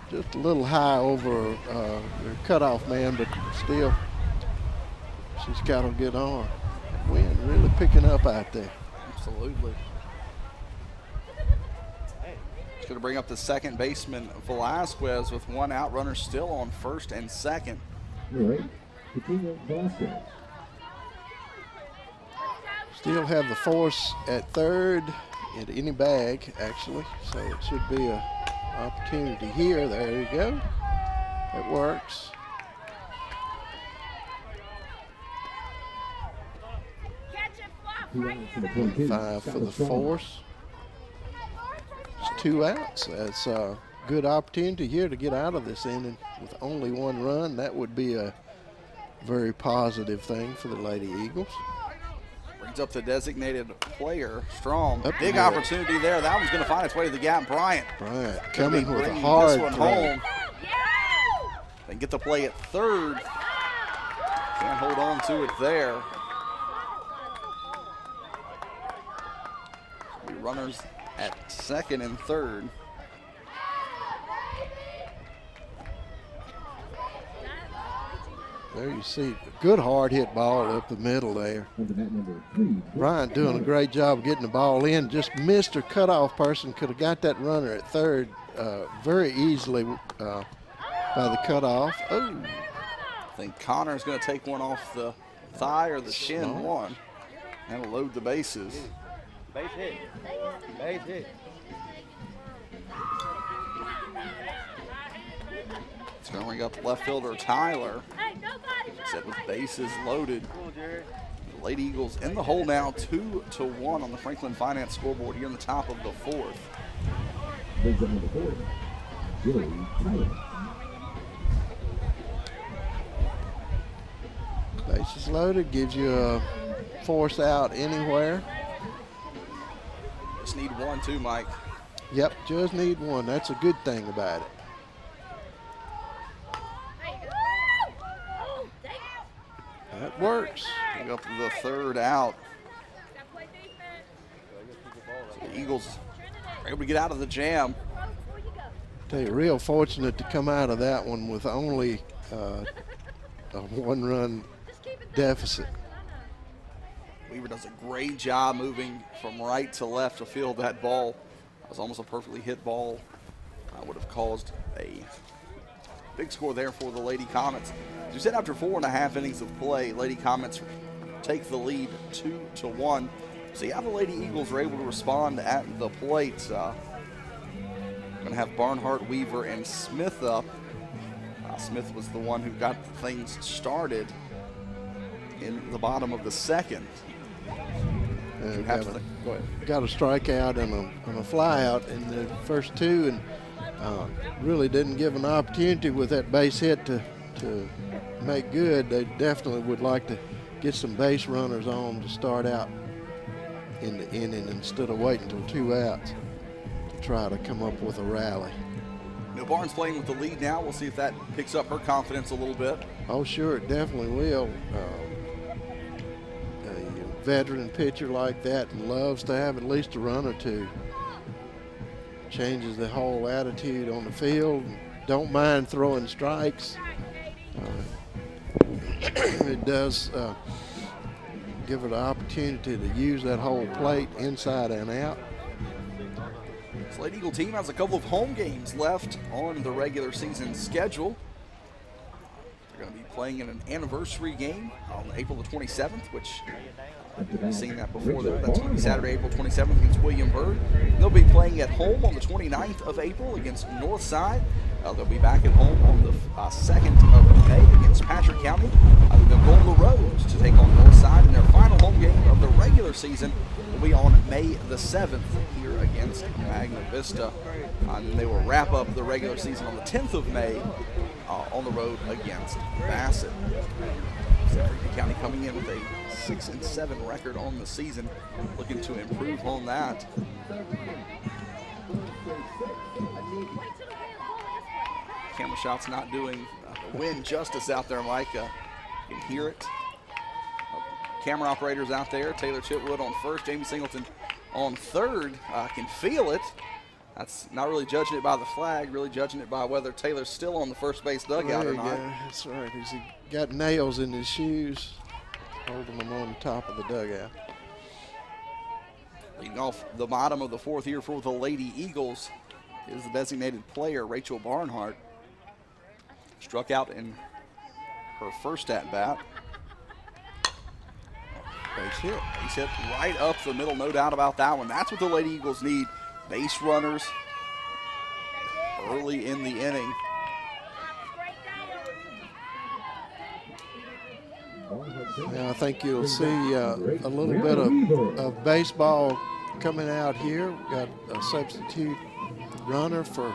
just a little high over her cutoff man, but still she's got a good arm. Wind really picking up out there. Absolutely. It's going to bring up the second baseman, Velasquez, with 1 out, runner still on first and second. All right, Katrina Velasquez. Still have the force at third in any bag, actually, so it should be a opportunity here. There you go. It works. Five for the force. It's 2 outs. That's a good opportunity here to get out of this inning with only 1 run. That would be a very positive thing for the Lady Eagles. Brings up the designated player, Strom. Big there. opportunity there. That one's going to find its way to the gap. Bryant coming with a bringing hard this one throw. home. They get the play at third. Can't hold on to it there. Runners at second and third. There you see, a good hard hit ball up the middle there. Bryant doing a great job getting the ball in. Just missed her cutoff person. Could have got that runner at third very easily by the cutoff. Oh. I think Connor's going to take one off the thigh or the shin one. That'll load the bases. Base hit. Base hit. It's going to bring up left fielder Tyler. Set with bases loaded. The Lady Eagles in the hole now, 2-1 on the Franklin Finance scoreboard here in the top of the 4th. Brings up number 4, Joey Tyler. Bases loaded gives you a force out anywhere. Just need 1 too, Mike. Yep, just need 1. That's a good thing about it. works. Pick up the third out. So the Eagles are able to get out of the jam. Tell you, real fortunate to come out of that one with only a one-run deficit. Weaver does a great job moving from right to left to field that ball. That was almost a perfectly hit ball. Would have caused a big score there for the Lady Comets. As you said, after 4.5 innings of play, Lady Comets take the lead 2-1. See how the Lady Eagles are able to respond at the plate. Going to have Barnhart, Weaver, and Smith up. Smith was the one who got things started in the bottom of the second. Got a strikeout and a flyout in the first two, and really didn't give an opportunity with that base hit to make good. They definitely would like to get some base runners on to start out in the inning instead of waiting until 2 outs to try to come up with a rally. Barnes playing with the lead now. We'll see if that picks up her confidence a little bit. Oh, sure, it definitely will. A veteran pitcher like that loves to have at least a run or two. Changes the whole attitude on the field. Don't mind throwing strikes. It does give her the opportunity to use that whole plate inside and out. This Lady Eagle team has a couple of home games left on the regular season schedule. They're going to be playing in an anniversary game on April the 27th, which we've seen that before. That's going to be Saturday, April 27th against Williamsburg. They'll be playing at home on the 29th of April against Northside. They'll be back at home on the 2nd of May against Patrick County. They'll go on the road to take on Northside, and their final home game of the regular season will be on May the 7th here against Magna Vista. And they will wrap up the regular season on the 10th of May on the road against Bassett. Freedom County coming in with a 6-7 record on the season, looking to improve on that. Camera shot's not doing the wind justice out there, Mike. You can hear it. Camera operators out there. Taylor Chitwood on first, Jamie Singleton on third. Can feel it. That's not really judging it by the flag, really judging it by whether Taylor's still on the first base dugout or not. That's right. He's got nails in his shoes, holding them on the top of the dugout. Leading off the bottom of the fourth here for the Lady Eagles is the designated player, Rachel Barnhart. Struck out in her first at-bat. Base hit. Base hit right up the middle, no doubt about that one. That's what the Lady Eagles need. Base runners early in the inning. Now I think you'll see a little bit of baseball coming out here. We've got a substitute runner for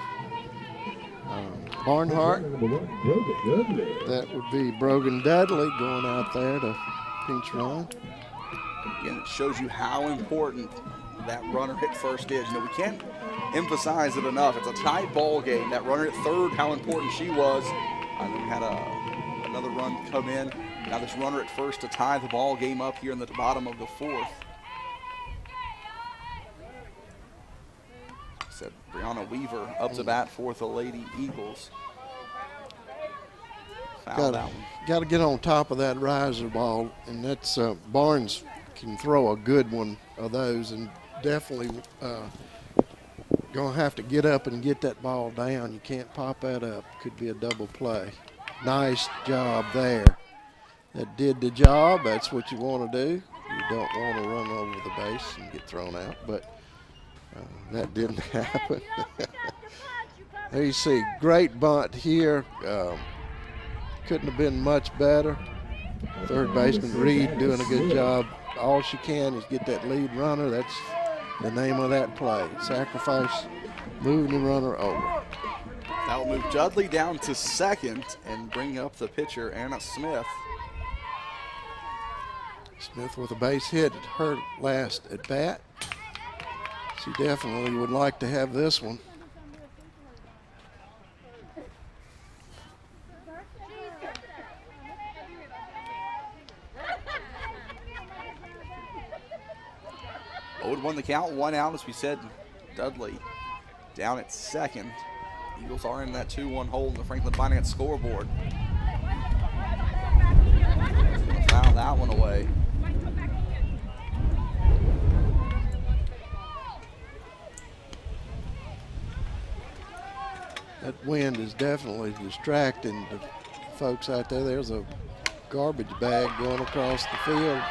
Barnhart. That would be Brogan Dudley going out there to pinch run. Again, it shows you how important that runner at first is. You know, we can't emphasize it enough. It's a tight ball game. That runner at third, how important she was. And then we had another run come in. Now this runner at first to tie the ball game up here in the bottom of the fourth. Said Brianna Weaver up to bat for the Lady Eagles. Foul that one. Got to get on top of that riser ball, and that's Barnes can throw a good one of those, and definitely gonna have to get up and get that ball down. You can't pop that up. Could be a double play. Nice job there. That did the job. That's what you want to do. You don't want to run over the base and get thrown out, but that didn't happen. There you see, great bunt here. Couldn't have been much better. Third baseman Reed doing a good job. All she can is get that lead runner. That's the name of that play. Sacrifice, moving the runner over. That will move Dudley down to second and bring up the pitcher, Anna Smith. Smith with a base hit at her last at bat. She definitely would like to have this one. Wood won the count, 1 out, as we said. Dudley down at second. Eagles are in that 2-1 hole in the Franklin Finance scoreboard. Foul that one away. That wind is definitely distracting the folks out there. There's a garbage bag going across the field.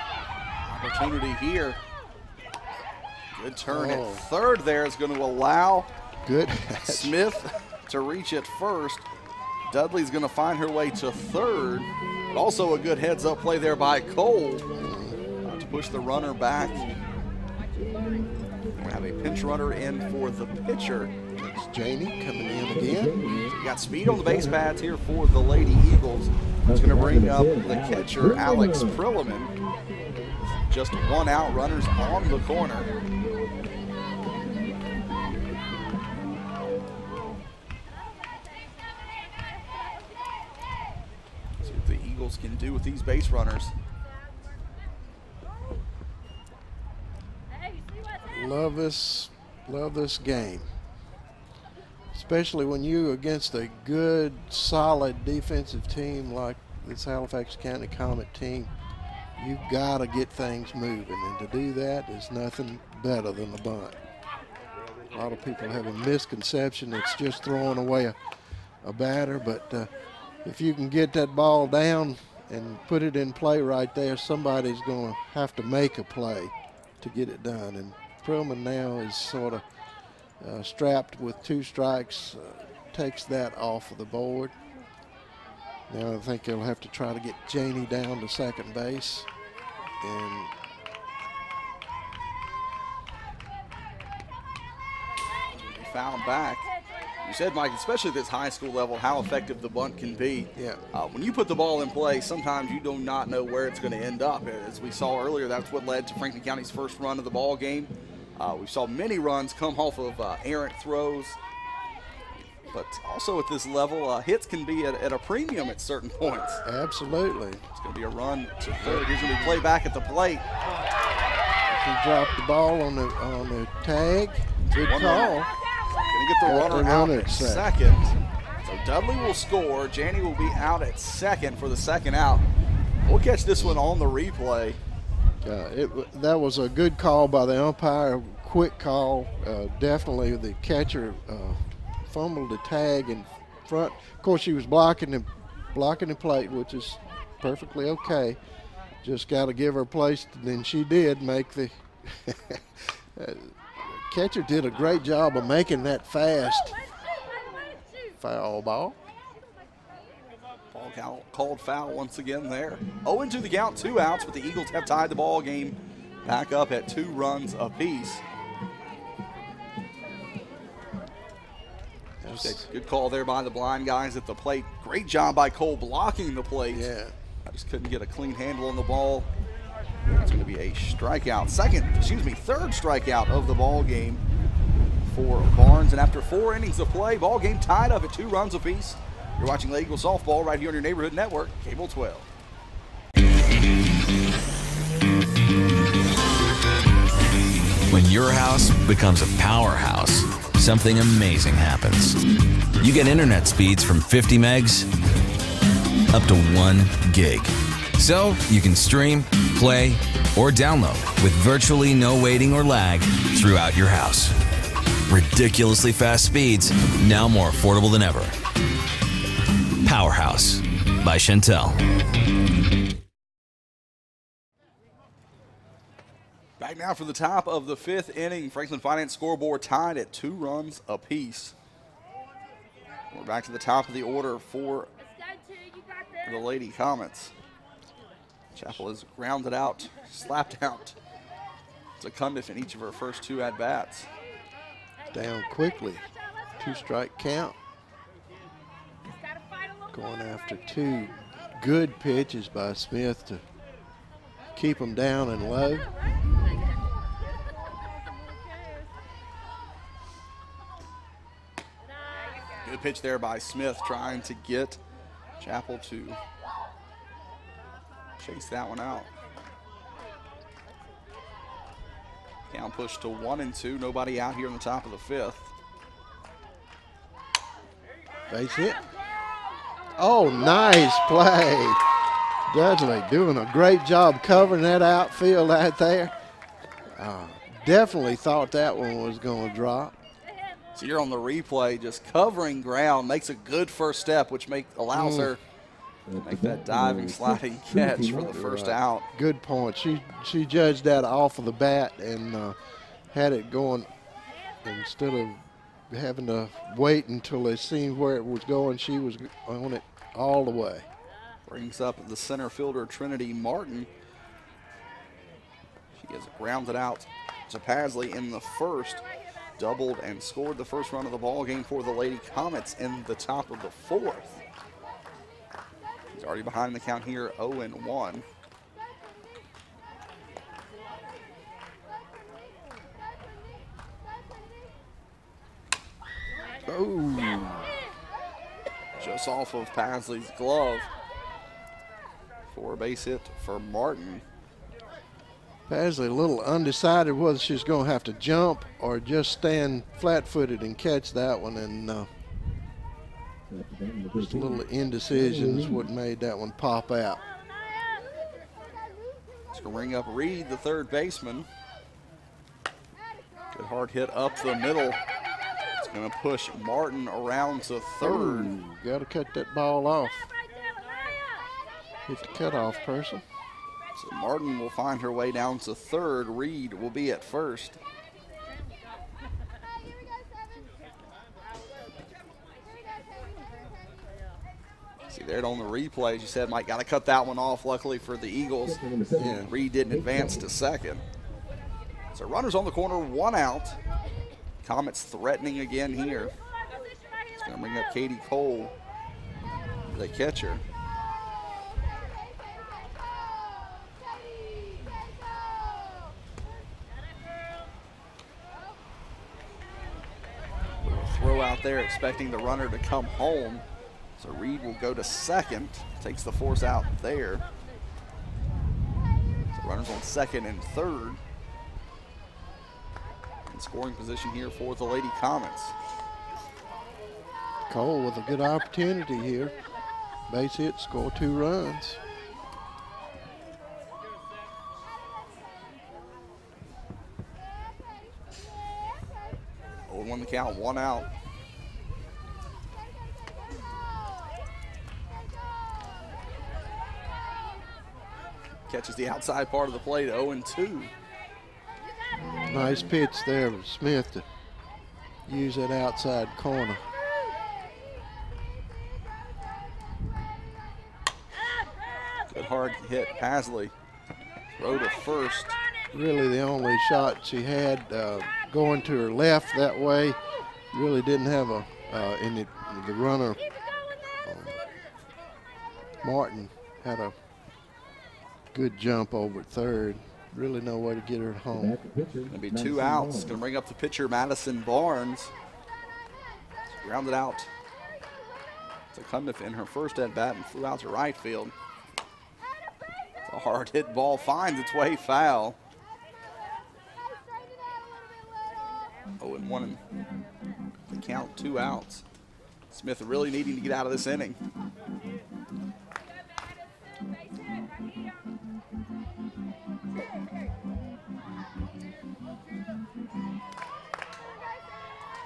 Opportunity here. Good turn at third there is going to allow Smith to reach it first. Dudley's going to find her way to third, but also a good heads-up play there by Cole to push the runner back. We have a pinch runner in for the pitcher. It's Janie coming in again. We got speed on the base pads here for the Lady Eagles. It's going to bring up the catcher, Alex Prilliman. Just 1 out, runners on the corner. See what the Eagles can do with these base runners. Love this game. Especially when you're against a good, solid defensive team like this Halifax County Comet team. You've got to get things moving, and to do that is nothing better than a bunt. A lot of people have a misconception it's just throwing away a batter, but if you can get that ball down and put it in play right there, somebody's going to have to make a play to get it done. And Prilman now is sort of strapped with 2 strikes, takes that off of the board. Now I think they'll have to try to get Janie down to second base. And found back. You said, Mike, especially at this high school level, how effective the bunt can be. Yeah. When you put the ball in play, sometimes you do not know where it's going to end up. As we saw earlier, that's what led to Franklin County's first run of the ball game. We saw many runs come off of errant throws. But also at this level, hits can be at a premium at certain points. Absolutely. It's going to be a run to third. Here's going to be play back at the plate. He dropped the ball on the tag. Good call. Going to get the runner out at second. So Dudley will score. Janie will be out at second for the second out. We'll catch this one on the replay. That was a good call by the umpire. Quick call. Definitely the catcher fumbled the tag in front. Of course, she was blocking the plate, which is perfectly okay. Just got to give her place, and she did make the catcher did a great job of making that fast. Foul ball. Ball called foul once again there. 0-2 the count, 2 outs, but the Eagles have tied the ball game back up at 2 runs apiece. Good call there by the blind guys at the plate. Great job by Cole blocking the plate. Yeah. I just couldn't get a clean handle on the ball. It's going to be a strikeout. Third strikeout of the ball game for Barnes. And after 4 innings of play, ball game tied up at 2 runs apiece. You're watching Lady Eagle Softball right here on your neighborhood network, Cable 12. When your house becomes a powerhouse, something amazing happens. You get internet speeds from 50 megs up to 1 gig. So you can stream, play, or download with virtually no waiting or lag throughout your house. Ridiculously fast speeds, now more affordable than ever. Powerhouse by Chantel. Back now for the top of the 5th inning. Franklin Finance scoreboard tied at 2 runs apiece. We're back to the top of the order for the Lady Comets. Chapel has grounded out, slapped out to Cundiff in each of her first 2 at-bats. Down quickly. 2-strike count. Going after 2 good pitches by Smith to keep them down and low. Good pitch there by Smith, trying to get Chapel to chase that one out. Count pushed to 1-2. Nobody out here in the top of the 5th. Base hit. Oh, nice play. Dudley doing a great job covering that outfield right there. Definitely thought that one was going to drop. So you're on the replay, just covering ground, makes a good first step, which allows her to make that diving, sliding catch for the first out. Good point. She judged that off of the bat and had it going instead of having to wait until they seen where it was going. She was on it all the way. Brings up the center fielder, Trinity Martin. She has grounded out to Pasley in the first, doubled and scored the first run of the ball game for the Lady Comets in the top of the 4th. He's already behind the count here, 0-1. Oh. Just off of Pasley's glove for a base hit for Martin. Pasley a little undecided whether she's going to have to jump or just stand flat-footed and catch that one, and just a little indecision is what made that one pop out. It's going to ring up Reed, the third baseman. Good hard hit up the middle. It's going to push Martin around to third. Got to cut that ball off. Hit the cutoff person. So Martin will find her way down to third. Reed will be at first. See there on the replay, as you said, Mike, got to cut that one off. Luckily for the Eagles, Reed didn't advance to second. So runners on the corner, 1 out. Comets threatening again here. It's going to bring up Katie Cole, the catcher. Throw out there, expecting the runner to come home. So Reed will go to second, takes the force out there. So runners on second and third. In scoring position here for the Lady Comets. Cole with a good opportunity here. Base hit, score 2 runs. Won the count, 1 out. Catches the outside part of the plate, 0-2. Nice pitch there with Smith to use that outside corner. Good hard hit, Pasley. Throw to first. Really the only shot she had going to her left that way. Really didn't have the runner. Martin had a good jump over at third. Really no way to get her home. Going to be 2 outs. Going to bring up the pitcher, Madison Barnes. Grounded out to Cundiff in her first at bat and flew out to right field. It's a hard hit ball, finds its way foul. 0-1 to count, 2 outs. Smith really needing to get out of this inning.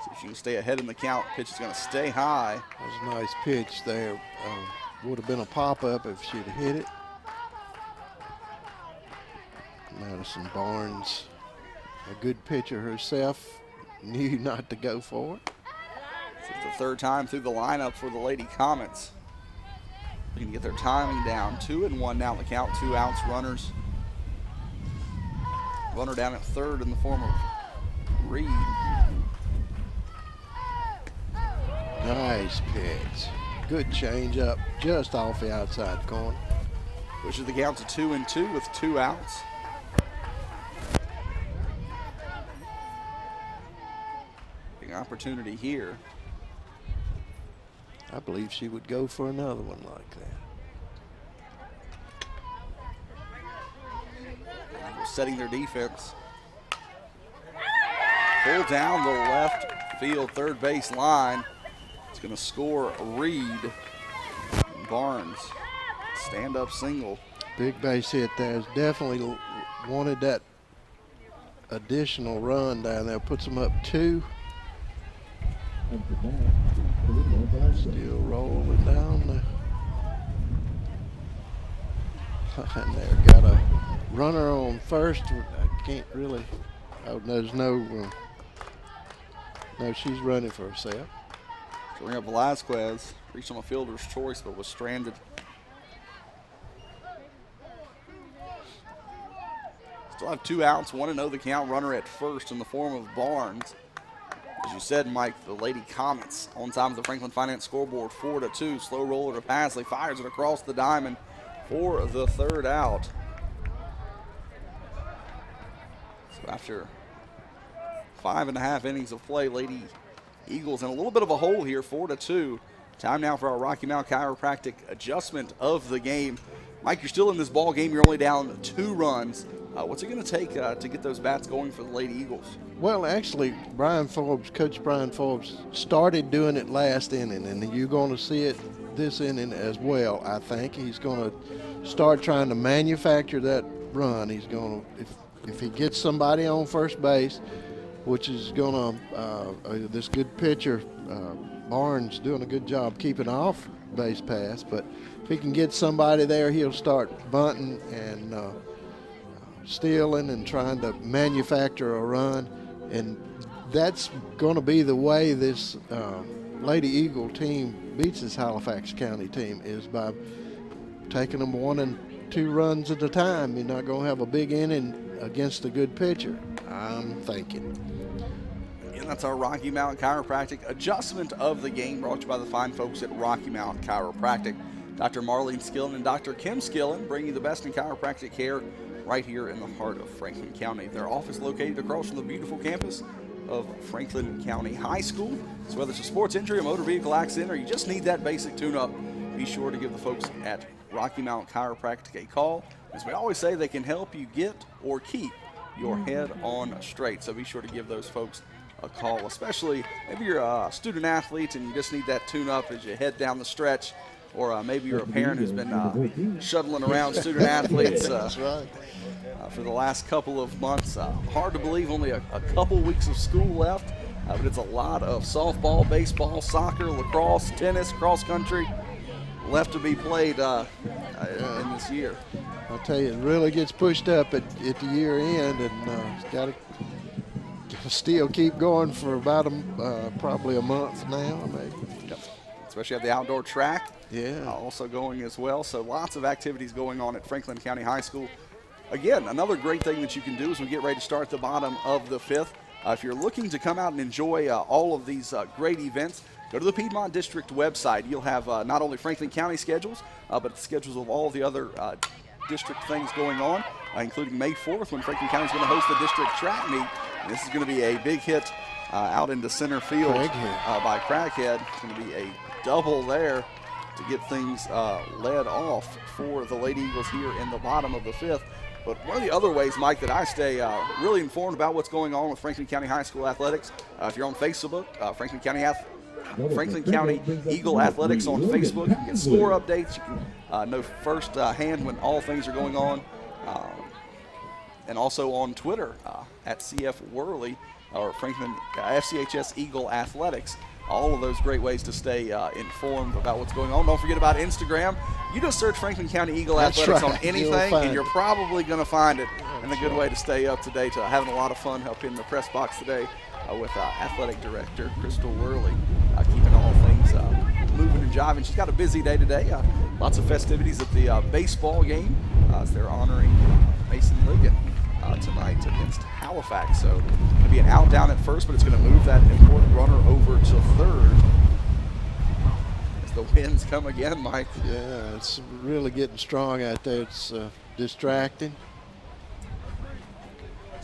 See if she can stay ahead in the count. Pitch is going to stay high. That was a nice pitch there. Would have been a pop-up if she'd hit it. Madison Barnes, a good pitcher herself, knew not to go for it. This is the third time through the lineup for the Lady Comets. They can get their timing down. 2-1 now in the count, 2 outs, runners. Runner down at third in the form of Reed. Nice pitch. Good change up just off the outside corner. Pushes the count to 2-2 with 2 outs. Big opportunity here. I believe she would go for another one like that. Setting their defense. pull down the left field third base line. It's going to score Reed. Barnes, stand-up single. Big base hit there. Definitely wanted that additional run down there. Puts them up 2. Still rolling down there. And there, got a runner on first. I can't really. Oh, there's no. No, she's running for herself. So bring up Velasquez. Reached on a fielder's choice, but was stranded. Still have 2 outs, 1-0 the count. Runner at first in the form of Barnes. As you said, Mike, the Lady Comets on time of the Franklin Finance scoreboard, 4-2. Slow roller to Pasley, fires it across the diamond for the third out. So after 5.5 innings of play, Lady Eagles in a little bit of a hole here, 4-2. Time now for our Rocky Mount Chiropractic adjustment of the game. Mike, you're still in this ball game. You're only down 2 runs. What's it going to take to get those bats going for the Lady Eagles? Well, actually, Coach Brian Forbes started doing it last inning, and you're going to see it this inning as well, I think. He's going to start trying to manufacture that run. He's going to, if he gets somebody on first base, which is going to, this good pitcher, Barnes, doing a good job keeping off base pass, but if he can get somebody there, he'll start bunting and stealing and trying to manufacture a run, and that's going to be the way this Lady Eagle team beats this Halifax County team, is by taking them 1 and 2 runs at a time. You're not going to have a big inning against a good pitcher, I'm thinking. And that's our Rocky Mount Chiropractic adjustment of the game, brought to you by the fine folks at Rocky Mount Chiropractic. Dr. Marlene Skillen and Dr. Kim Skillen bring you the best in chiropractic care right here in the heart of Franklin County. Their office located across from the beautiful campus of Franklin County High School. So whether it's a sports injury, a motor vehicle accident, or you just need that basic tune-up, be sure to give the folks at Rocky Mount Chiropractic a call. As we always say, they can help you get or keep your head on straight. So be sure to give those folks a call, especially maybe you're a student athlete and you just need that tune-up as you head down the stretch, or maybe you're a parent who's been shuttling around student athletes for the last couple of months. Hard to believe, only a couple weeks of school left, but it's a lot of softball, baseball, soccer, lacrosse, tennis, cross country left to be played in this year. I'll tell you, it really gets pushed up at the year end, and it's got to still keep going for about probably a month now, maybe. Yep. Especially at the outdoor track. Yeah. Also going as well. So lots of activities going on at Franklin County High School. Again, another great thing that you can do as we get ready to start the bottom of the 5th. If you're looking to come out and enjoy all of these great events, go to the Piedmont District website. You'll have not only Franklin County schedules, but schedules of all the other district things going on, including May 4th when Franklin County is going to host the district track meet. And this is going to be a big hit out into center field by Crackhead. It's going to be a double there to get things led off for the Lady Eagles here in the bottom of the 5th. But one of the other ways, Mike, that I stay really informed about what's going on with Franklin County High School athletics, if you're on Facebook, Franklin County Eagle Athletics on Facebook, you get score updates. You can know firsthand when all things are going on. And also on Twitter at CF Worley or Franklin FCHS Eagle Athletics. All of those great ways to stay informed about what's going on. Don't forget about Instagram. You just search Franklin County Eagle Athletics on anything, and you're probably going to find it. And a good way to stay up to date. Having a lot of fun up in the press box today with Athletic Director Crystal Worley, keeping all things moving and jiving. She's got a busy day today. Lots of festivities at the baseball game as they're honoring Mason Ligon tonight against Halifax. So it's going to be an out down at first, but it's going to move that important runner over to third as the winds come again, Mike. Yeah, it's really getting strong out there. It's distracting.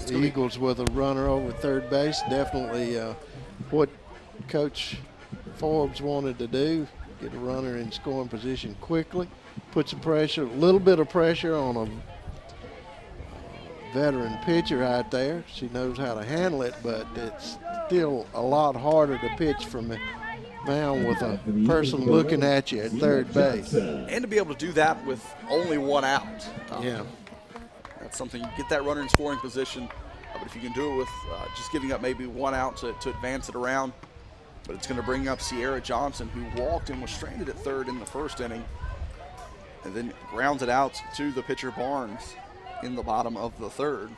The Eagles with a runner over third base, definitely what Coach Forbes wanted to do, get a runner in scoring position quickly, put some pressure, a little bit of pressure on a veteran pitcher out there. She knows how to handle it, but it's still a lot harder to pitch from the mound with a person looking at you at third base. And to be able to do that with only one out. Yeah. That's something, you get that runner in scoring position, but if you can do it with just giving up maybe one out to advance it around, but it's going to bring up Sierra Johnson, who walked and was stranded at third in the first inning, and then grounds it out to the pitcher Barnes in the bottom of the third.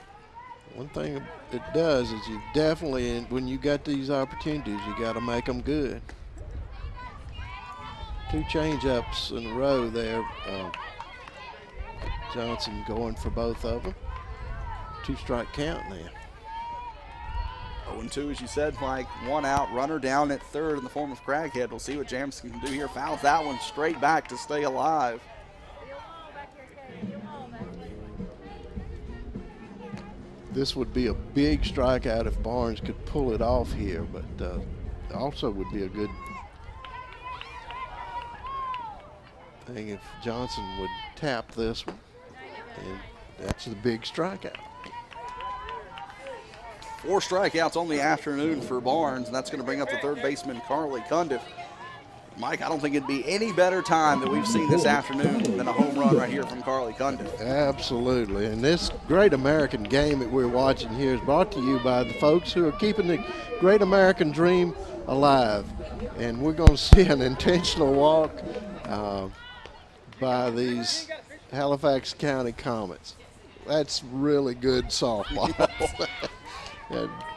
One thing it does is you definitely, when you got these opportunities, you got to make them good. 2 change-ups in a row there. Johnson going for both of them. 2-strike count now. 0-2, as you said, Mike. 1 out, runner down at third in the form of Craghead. We'll see what Jamison can do here. Fouls that one straight back to stay alive. This would be a big strikeout if Barnes could pull it off here, but also would be a good thing if Johnson would tap this one, and that's the big strikeout. 4 strikeouts on the afternoon for Barnes, and that's going to bring up the third baseman, Carly Cundiff. Mike, I don't think it'd be any better time that we've seen this afternoon than a home run right here from Carly Cundiff. Absolutely, and this great American game that we're watching here is brought to you by the folks who are keeping the great American dream alive. And we're going to see an intentional walk by these Halifax County Comets. That's really good softball.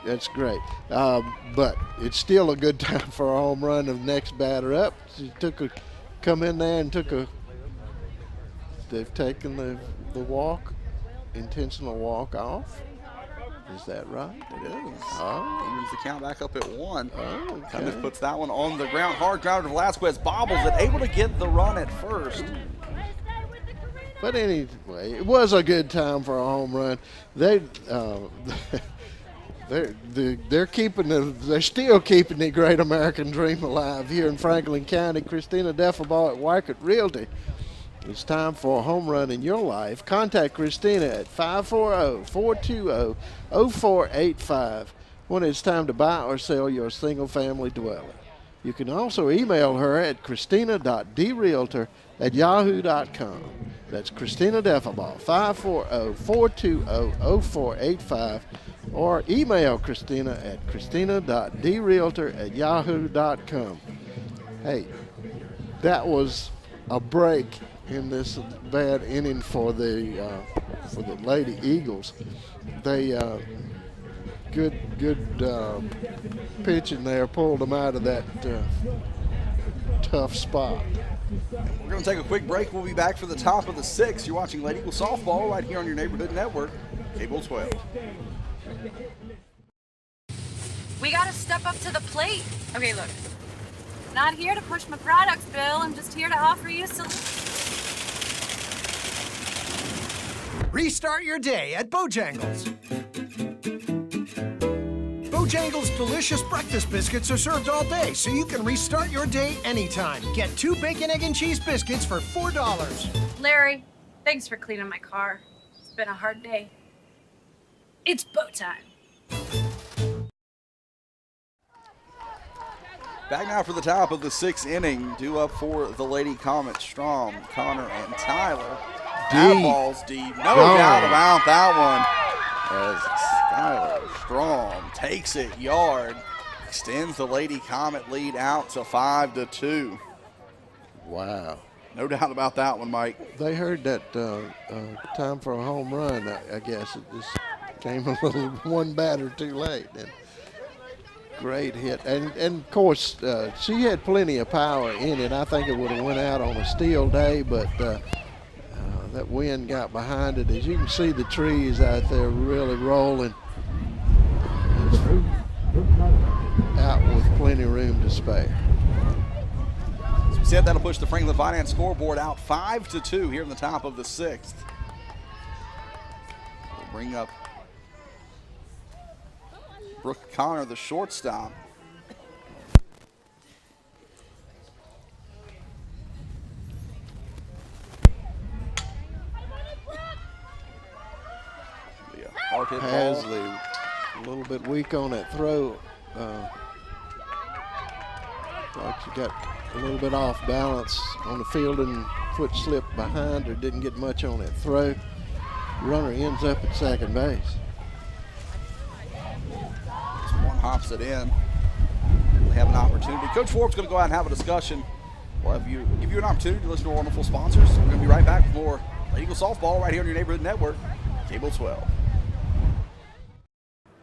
That's great. But it's still a good time for a home run of the next batter up. She come in there and they've taken the walk, intentional walk off. Is that right? It is. Oh. Moves the count back up at 1. Oh, okay. Kind of puts that one on the ground. Hard grounder to Velasquez, bobbles it, able to get the run at first. But anyway, it was a good time for a home run. They're still keeping the great American dream alive here in Franklin County. Christina Defferball at Wycott Realty. It's time for a home run in your life. Contact Christina at 540-420-0485 when it's time to buy or sell your single-family dwelling. You can also email her at christina.drealtor@yahoo.com. That's Christina Defferball, 540-420-0485, or email Christina at christina.drealtor@yahoo.com. Hey, that was a break in this bad inning for the Lady Eagles. They good pitching there pulled them out of that tough spot. We're going to take a quick break. We'll be back for the top of the 6th. You're watching Lady Eagle Softball right here on your neighborhood network, Cable 12. We gotta step up to the plate. Okay, look. Not here to push my products, Bill. I'm just here to offer you some. Restart your day at Bojangles. Bojangles' delicious breakfast biscuits are served all day, so you can restart your day anytime. Get 2 bacon, egg, and cheese biscuits for $4. Larry, thanks for cleaning my car. It's been a hard day. It's bow time. Back now for the top of the 6th inning. Due up for the Lady Comets. Strom, Connor, and Tyler. That ball's deep. No doubt about that one. As Skylar Strom takes it yard. Extends the Lady Comet lead out to 5-2. Wow. No doubt about that one, Mike. They heard that time for a home run, I guess. It just came a little one batter too late. And great hit. And of course, she had plenty of power in it. I think it would have went out on a steel day, but that wind got behind it. As you can see, the trees out there really rolling. Out with plenty of room to spare. As we said, that'll push the Franklin Finance scoreboard out 5-2 here in the top of the 6th. We'll bring up Brooke Connor, the shortstop. hit has ball. a little bit weak on that throw. Like she got a little bit off balance on the field and foot slipped behind her, didn't get much on that throw. Runner ends up at second base. Just one hops it in. We have an opportunity. Coach Forbes going to go out and have a discussion. We'll give you an opportunity to listen to our wonderful sponsors. We're going to be right back with more Lady Eagle softball right here on your neighborhood network, Cable 12.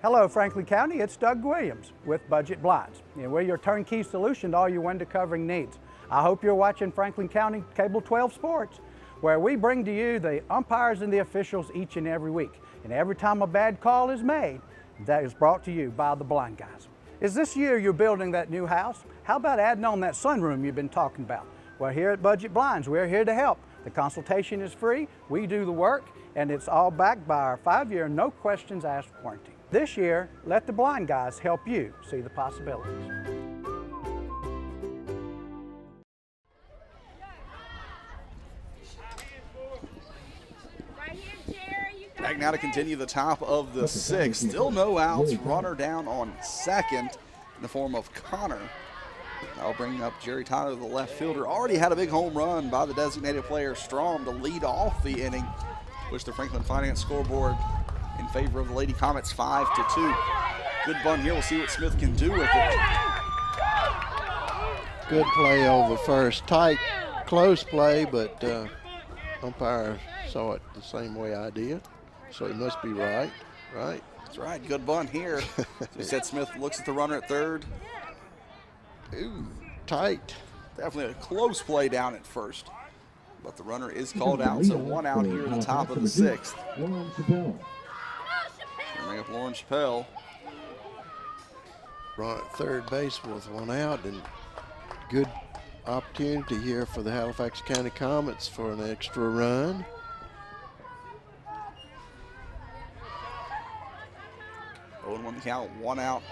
Hello, Franklin County. It's Doug Williams with Budget Blinds. And we're your turnkey solution to all your window covering needs. I hope you're watching Franklin County Cable 12 Sports, where we bring to you the umpires and the officials each and every week. And every time a bad call is made, that is brought to you by the blind guys. Is this year you're building that new house? How about adding on that sunroom you've been talking about? Well, here at Budget Blinds, we're here to help. The consultation is free, we do the work, and it's all backed by our 5-year no questions asked warranty. This year, let the blind guys help you see the possibilities. Back now to continue the top of the 6th. Still no outs. Runner down on second in the form of Connor. I'll bring up Jerry Tyler, the left fielder. Already had a big home run by the designated player Strom to lead off the inning. Push the Franklin Finance scoreboard in favor of the Lady Comets 5-2. Good bunt here. We'll see what Smith can do with it. Good play over first. Tight, close play, but umpire saw it the same way I did. So he must be right, right? That's right. Good bunt here. So we said Smith looks at the runner at third. Ooh, tight. Definitely a close play down at first. But the runner is called out, so 1 out here in the top of the 6th. Bring up Lauren Chappelle. Run at third base with 1 out, and good opportunity here for the Halifax County Comets for an extra run. Oh, and 1 count, 1 out.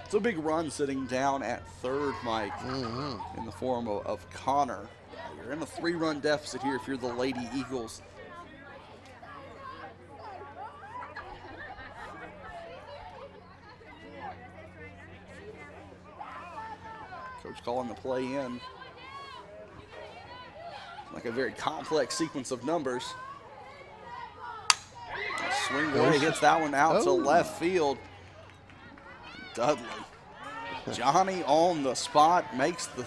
It's a big run sitting down at third, Mike, in the form of Connor. You're in a 3-run deficit here if you're the Lady Eagles. Coach calling the play in. Like a very complex sequence of numbers. Swing away, hits that one out to left field. Dudley. Johnny on the spot, makes the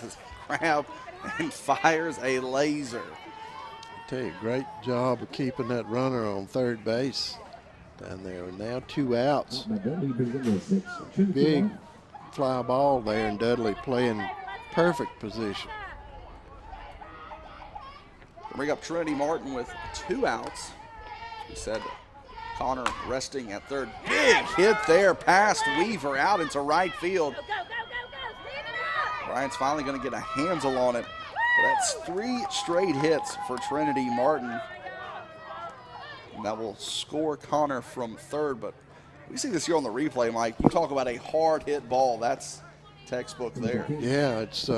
grab and fires a laser. I tell you, great job of keeping that runner on third base down there. Now 2 outs. Big fly ball there, and Dudley playing perfect position. Bring up Trinity Martin with 2 outs. We said Connor resting at third. Big hit there past Weaver out into right field. Bryant's finally going to get a handle on it. But that's 3 straight hits for Trinity Martin. And that will score Connor from third. But we see this here on the replay, Mike. You talk about a hard hit ball. That's textbook there. Yeah, it's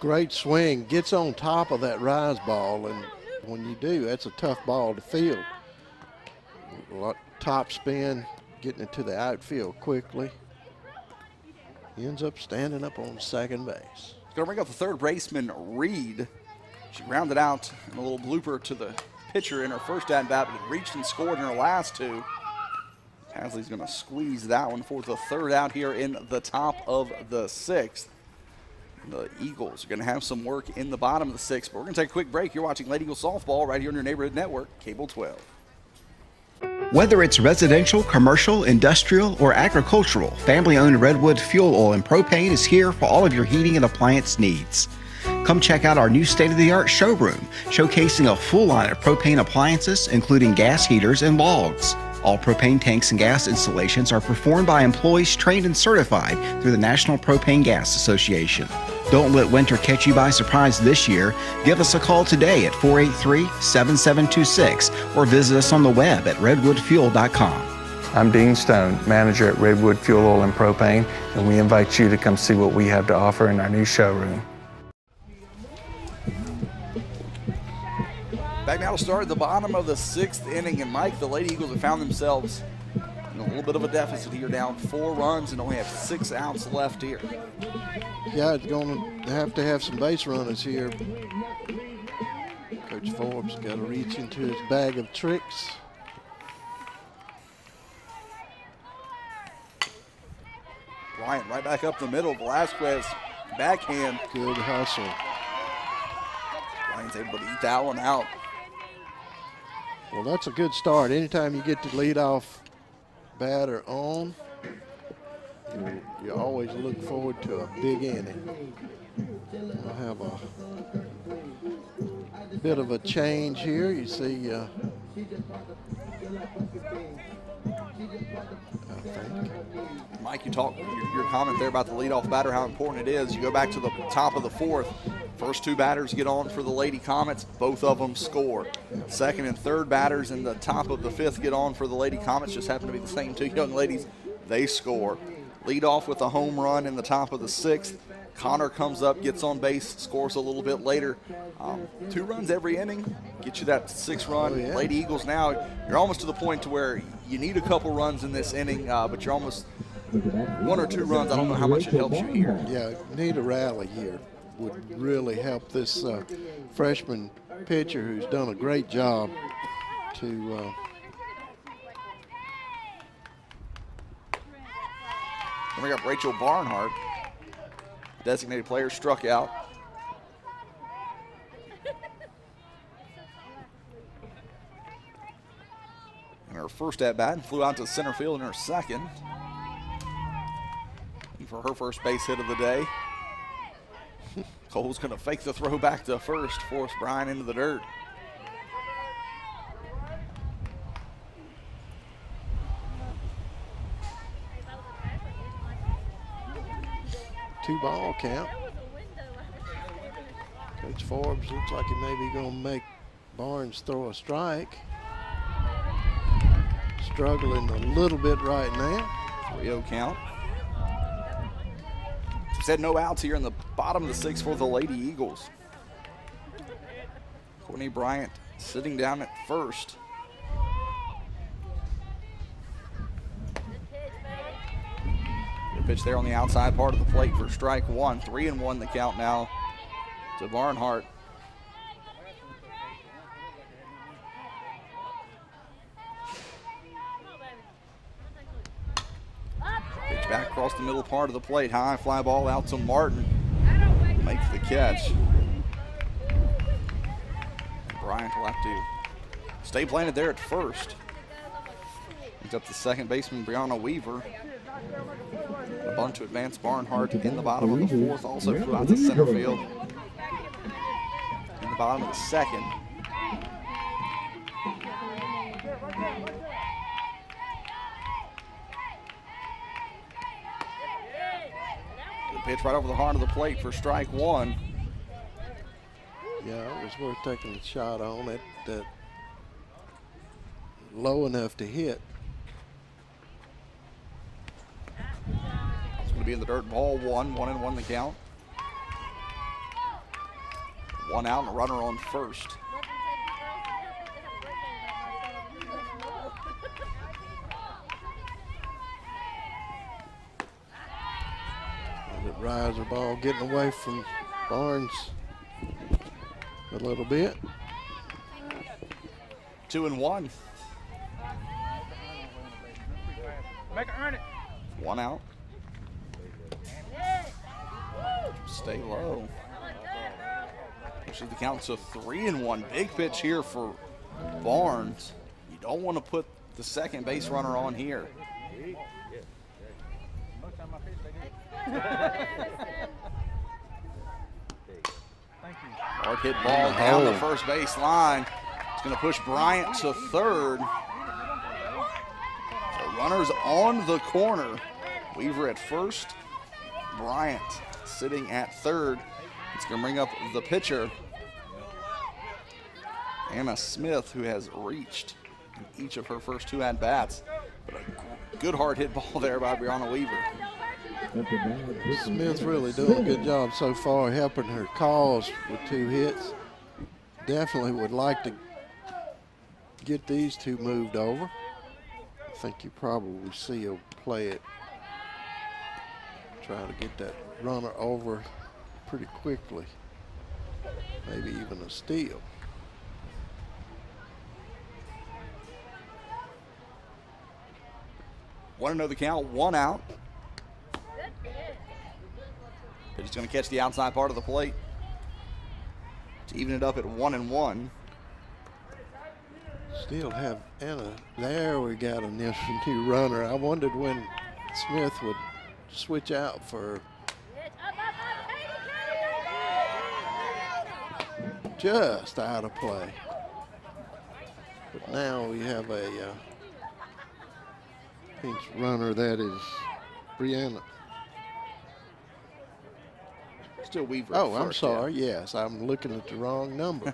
great swing. Gets on top of that rise ball, and when you do, that's a tough ball to field. A lot top spin, getting it to the outfield quickly. He ends up standing up on second base. Going to bring up the third baseman, Reed. She rounded out in a little blooper to the pitcher in her first at-bat, but reached and scored in her last 2. Hasley's going to squeeze that one for the 3rd out here in the top of the 6th. The Eagles are going to have some work in the bottom of the 6th, but we're going to take a quick break. You're watching Lady Eagle softball right here on your neighborhood network, Cable 12. Whether it's residential, commercial, industrial, or agricultural, family-owned Redwood Fuel Oil and Propane is here for all of your heating and appliance needs. Come check out our new state-of-the-art showroom, showcasing a full line of propane appliances, including gas heaters and logs. All propane tanks and gas installations are performed by employees trained and certified through the National Propane Gas Association. Don't let winter catch you by surprise this year. Give us a call today at 483-7726 or visit us on the web at redwoodfuel.com. I'm Dean Stone, manager at Redwood Fuel Oil and Propane, and we invite you to come see what we have to offer in our new showroom. Back now to start at the bottom of the 6th inning, and Mike, the Lady Eagles have found themselves in a little bit of a deficit here, down 4 runs and only have 6 outs left here. Yeah, it's going to have some base runners here. Coach Forbes got to reach into his bag of tricks. Bryant right back up the middle. Velasquez backhand. Good hustle. Bryant's able to eat that one out. Well, that's a good start. Anytime you get the leadoff batter on, you always look forward to a big inning. We'll have a bit of a change here. You see, I think. Mike, you talk your comment there about the leadoff batter, how important it is. You go back to the top of the 4th. First 2 batters get on for the Lady Comets. Both of them score. Second and third batters in the top of the 5th get on for the Lady Comets. Just happen to be the same 2 young ladies. They score. Lead off with a home run in the top of the 6th. Connor comes up, gets on base, scores a little bit later. 2 runs every inning, get you that 6th run. Oh, yeah. Lady Eagles now, you're almost to the point to where you need a couple runs in this inning, but you're almost 1 or 2 runs. I don't know how much it helps you here. Yeah, need a rally here. Would really help this freshman pitcher who's done a great job to bring up Rachel Barnhart. Designated player struck out. And her first at bat flew out to center field in her second. And for her first base hit of the day. Cole's going to fake the throw back to first, force Bryan into the dirt. Two-ball count. Coach Forbes looks like he may be going to make Barnes throw a strike. Struggling a little bit right now. 3-0 count. We said no outs here in the bottom of the 6th for the Lady Eagles. Courtney Bryant sitting down at first. Good pitch there on the outside part of the plate for strike 1. 3-1 the count now to Barnhart. Pitch back across the middle part of the plate. High fly ball out to Martin. Makes the catch. Bryant will have to stay planted there at first. Brings up the second baseman, Brianna Weaver. A bunt to advance Barnhart in the bottom of the 4th. Also flew out to center field in the bottom of the 2nd. Good pitch right over the heart of the plate for strike 1. Yeah, it was worth taking a shot on it. That low enough to hit. It's going to be in the dirt. Ball 1, 1-1 the count. 1 out and a runner on first. Riser ball getting away from Barnes a little bit. 2-1. Make her earn it. 1 out. Stay low. Pushes the count to 3-1. Big pitch here for Barnes. You don't want to put the second base runner on here. Hard hit ball down the first base line. It's going to push Bryant to third. So runners on the corner. Weaver at first. Bryant sitting at third. It's going to bring up the pitcher, Anna Smith, who has reached in each of her first 2 at-bats. But a good hard hit ball there by Brianna Weaver. Smith's really doing a good job so far helping her cause with 2 hits. Definitely would like to get these two moved over. I think you probably see he'll play it, try to get that runner over pretty quickly, maybe even a steal. Want to know the count, 1 out. But he's going to catch the outside part of the plate to even it up at 1-1. Still have Anna. There we got a new runner. I wondered when Smith would switch out for just out of play. But now we have a pinch runner that is Brianna. Still Weaver. Oh, I'm first, sorry. Yes, I'm looking at the wrong number.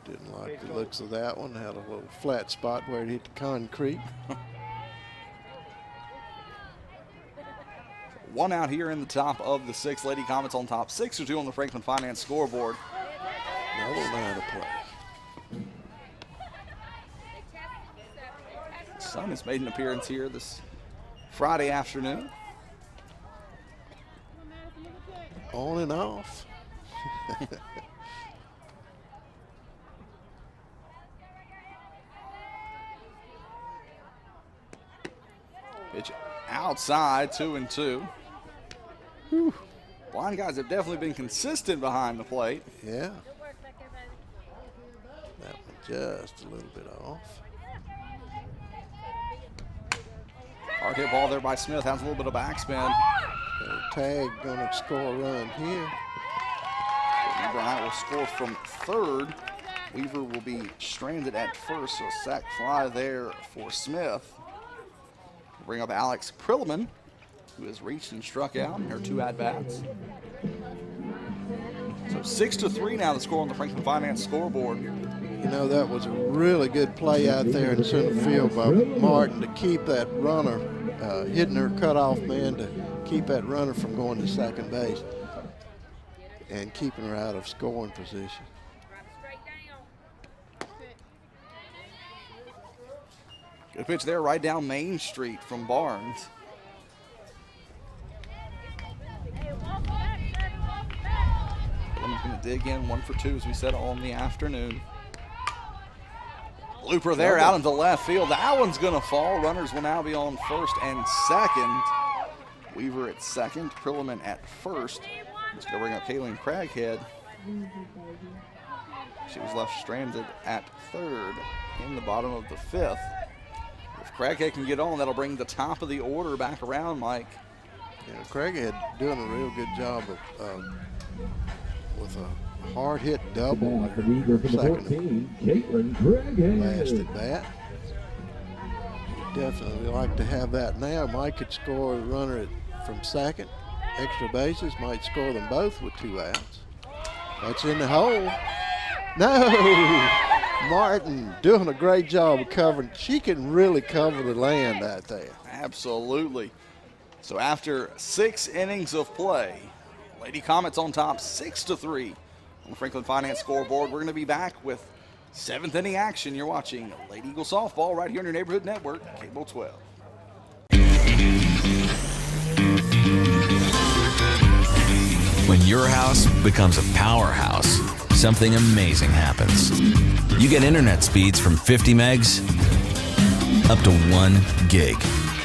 Didn't like the looks of that one. Had a little flat spot where it hit the concrete. 1 out here in the top of the 6th. Lady Comets on top, 6-2 on the Franklin Finance scoreboard. Another one out of play. The sun has made an appearance here this Friday afternoon. On and off. Pitch outside, 2-2. Whew. Blind guys have definitely been consistent behind the plate. Yeah. That one just a little bit off. Hard hit ball there by Smith, has a little bit of backspin. Tag gonna score a run here. Bryant will score from third. Weaver will be stranded at first, so a sac fly there for Smith. We'll bring up Alex Prillman, who has reached and struck out in her 2 at-bats. So 6-3 now the score on the Franklin Finance scoreboard. You know, that was a really good play out there in center field by Martin to keep that runner, hitting her cutoff man to keep that runner from going to second base and keeping her out of scoring position. Good pitch there right down Main Street from Barnes. Prillman's going to dig in, 1 for 2 as we said on the afternoon. Looper there out into left field. That one's going to fall. Runners will now be on first and second. Weaver at second, Prillman at first. Just going to bring up Kaylin Craghead. She was left stranded at third in the bottom of the 5th. If Craghead can get on, that'll bring the top of the order back around, Mike. Yeah, Craghead doing a real good job of with a hard hit double. Second last at bat. You'd definitely like to have that now. Mike could score a runner from second. Extra bases might score them both with 2 outs. That's in the hole. No! Martin doing a great job of covering. She can really cover the land out there. Absolutely. So after 6 innings of play, Lady Comets on top 6-3 on the Franklin Finance scoreboard. We're going to be back with 7th inning action. You're watching Lady Eagle Softball right here on your neighborhood network, Cable 12. When your house becomes a powerhouse, something amazing happens. You get internet speeds from 50 megs up to 1 gig.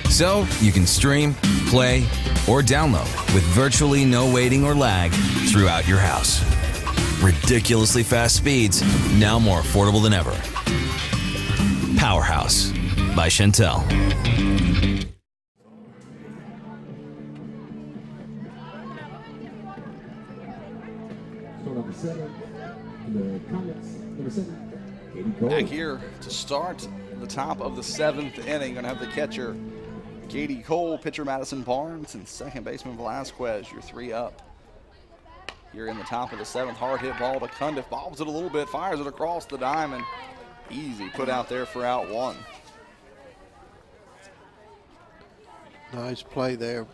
So you can stream, play, or download with virtually no waiting or lag throughout your house. Ridiculously fast speeds, now more affordable than ever. Powerhouse by Chantel. Back here to start the top of the 7th inning. Going to have the catcher, Katie Cole, pitcher Madison Barnes, and second baseman Velasquez. Your 3 up. Here in the top of the 7th, hard hit ball to Cundiff. Bobs it a little bit, fires it across the diamond. Easy put out there for out 1. Nice play there.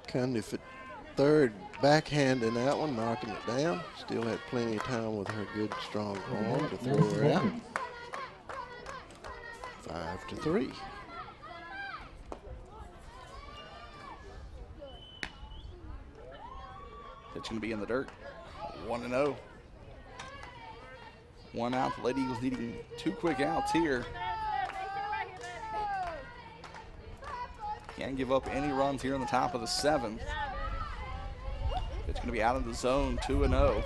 Cundiff at third backhand in that one, knocking it down. Still had plenty of time with her good, strong arm to throw her out. 5-3. Pitch going to be in the dirt. 1-0. 1 out. The Lady Eagles needing 2 quick outs here. Can't give up any runs here in the top of the 7th. It's going to be out of the zone, 2-0.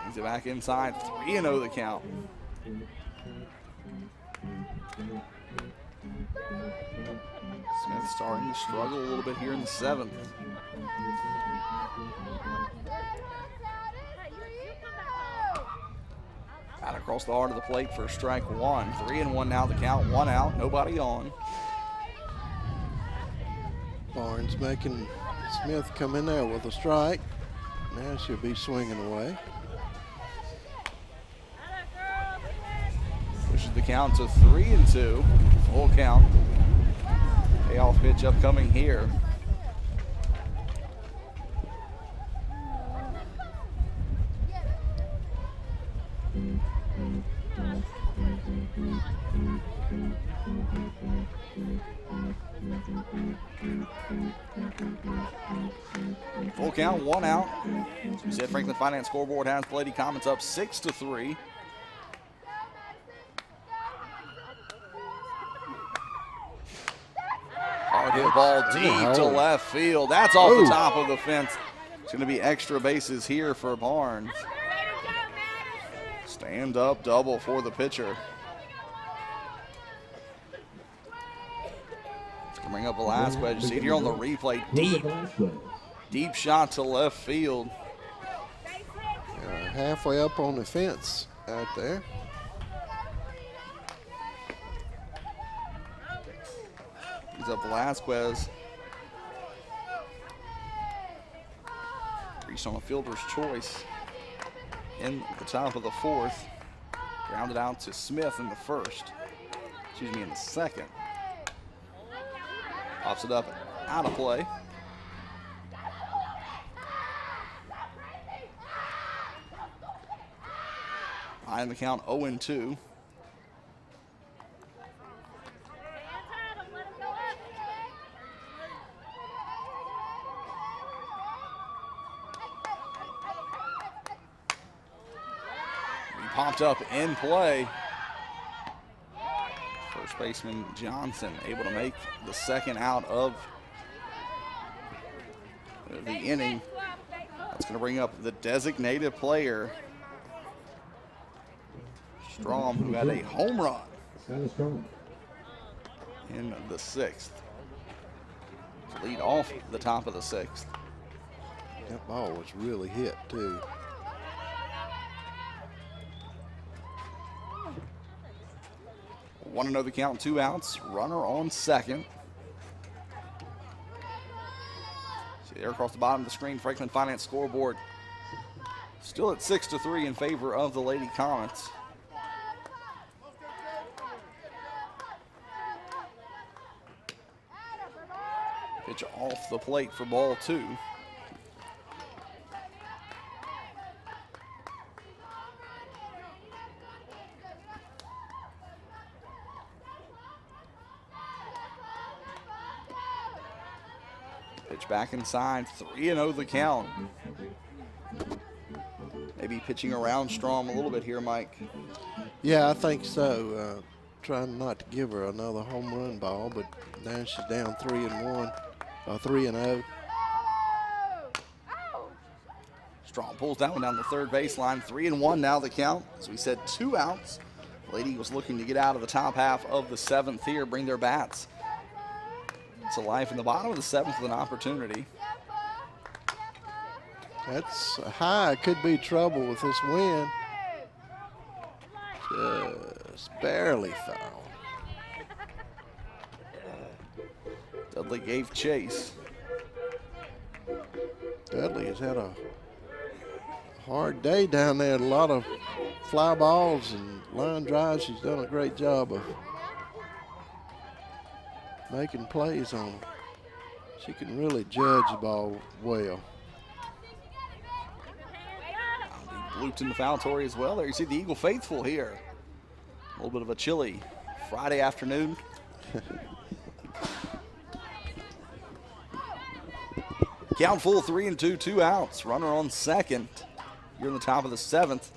Brings it back inside, 3-0 the count. Smith starting to struggle a little bit here in the 7th. Out across the heart of the plate for strike 1. 3-1 now the count, 1 out, nobody on. Barnes making Smith come in there with a strike. Now she'll be swinging away. Pushes the count to 3-2, full count. Payoff pitch upcoming here. Full count, 1 out. As we said, Franklin Finance scoreboard has the Lady Comets up 6-3. Hard hit ball deep to left field. That's off the top of the fence. It's going to be extra bases here for Barnes. Stand up double for the pitcher. It's going to bring up Velasquez. You see it here on the replay. Deep shot to left field. Halfway up on the fence out there. He's up Velasquez. Reached on a fielder's choice in the top of the 4th. Grounded out to Smith in the 1st. Excuse me, in the 2nd. Pops it up out of play. High in the count, 0-2. Popped up in play. First baseman Johnson able to make the 2nd out of the inning. That's going to bring up the designated player, Strom, who had a home run in the 6th to lead off the top of the 6th. That ball was really hit too. Want to know the count, 2 outs, runner on 2nd. See there across the bottom of the screen, Franklin Finance scoreboard. Still at 6-3 in favor of the Lady Comets. Pitch off the plate for ball 2. Pitch back inside, 3-0 the count. Maybe pitching around Strom a little bit here, Mike. Yeah, I think so. Trying not to give her another home run ball, but now she's down 3-1, 3-0. Strom pulls that one down the 3rd baseline, 3-1 now the count. As we said, 2 outs. Lady was looking to get out of the top half of the 7th here, bring their bats to life in the bottom of the 7th with an opportunity. That's high. Could be trouble with this wind. Just barely foul. Dudley gave chase. Dudley has had a hard day down there. A lot of fly balls and line drives. She's done a great job of making plays on them. She can really judge the ball well. Looped in the foul territory as well. There you see the Eagle faithful here. A little bit of a chilly Friday afternoon. Count full, 3-2, 2 outs. Runner on second. Here in the top of the 7th.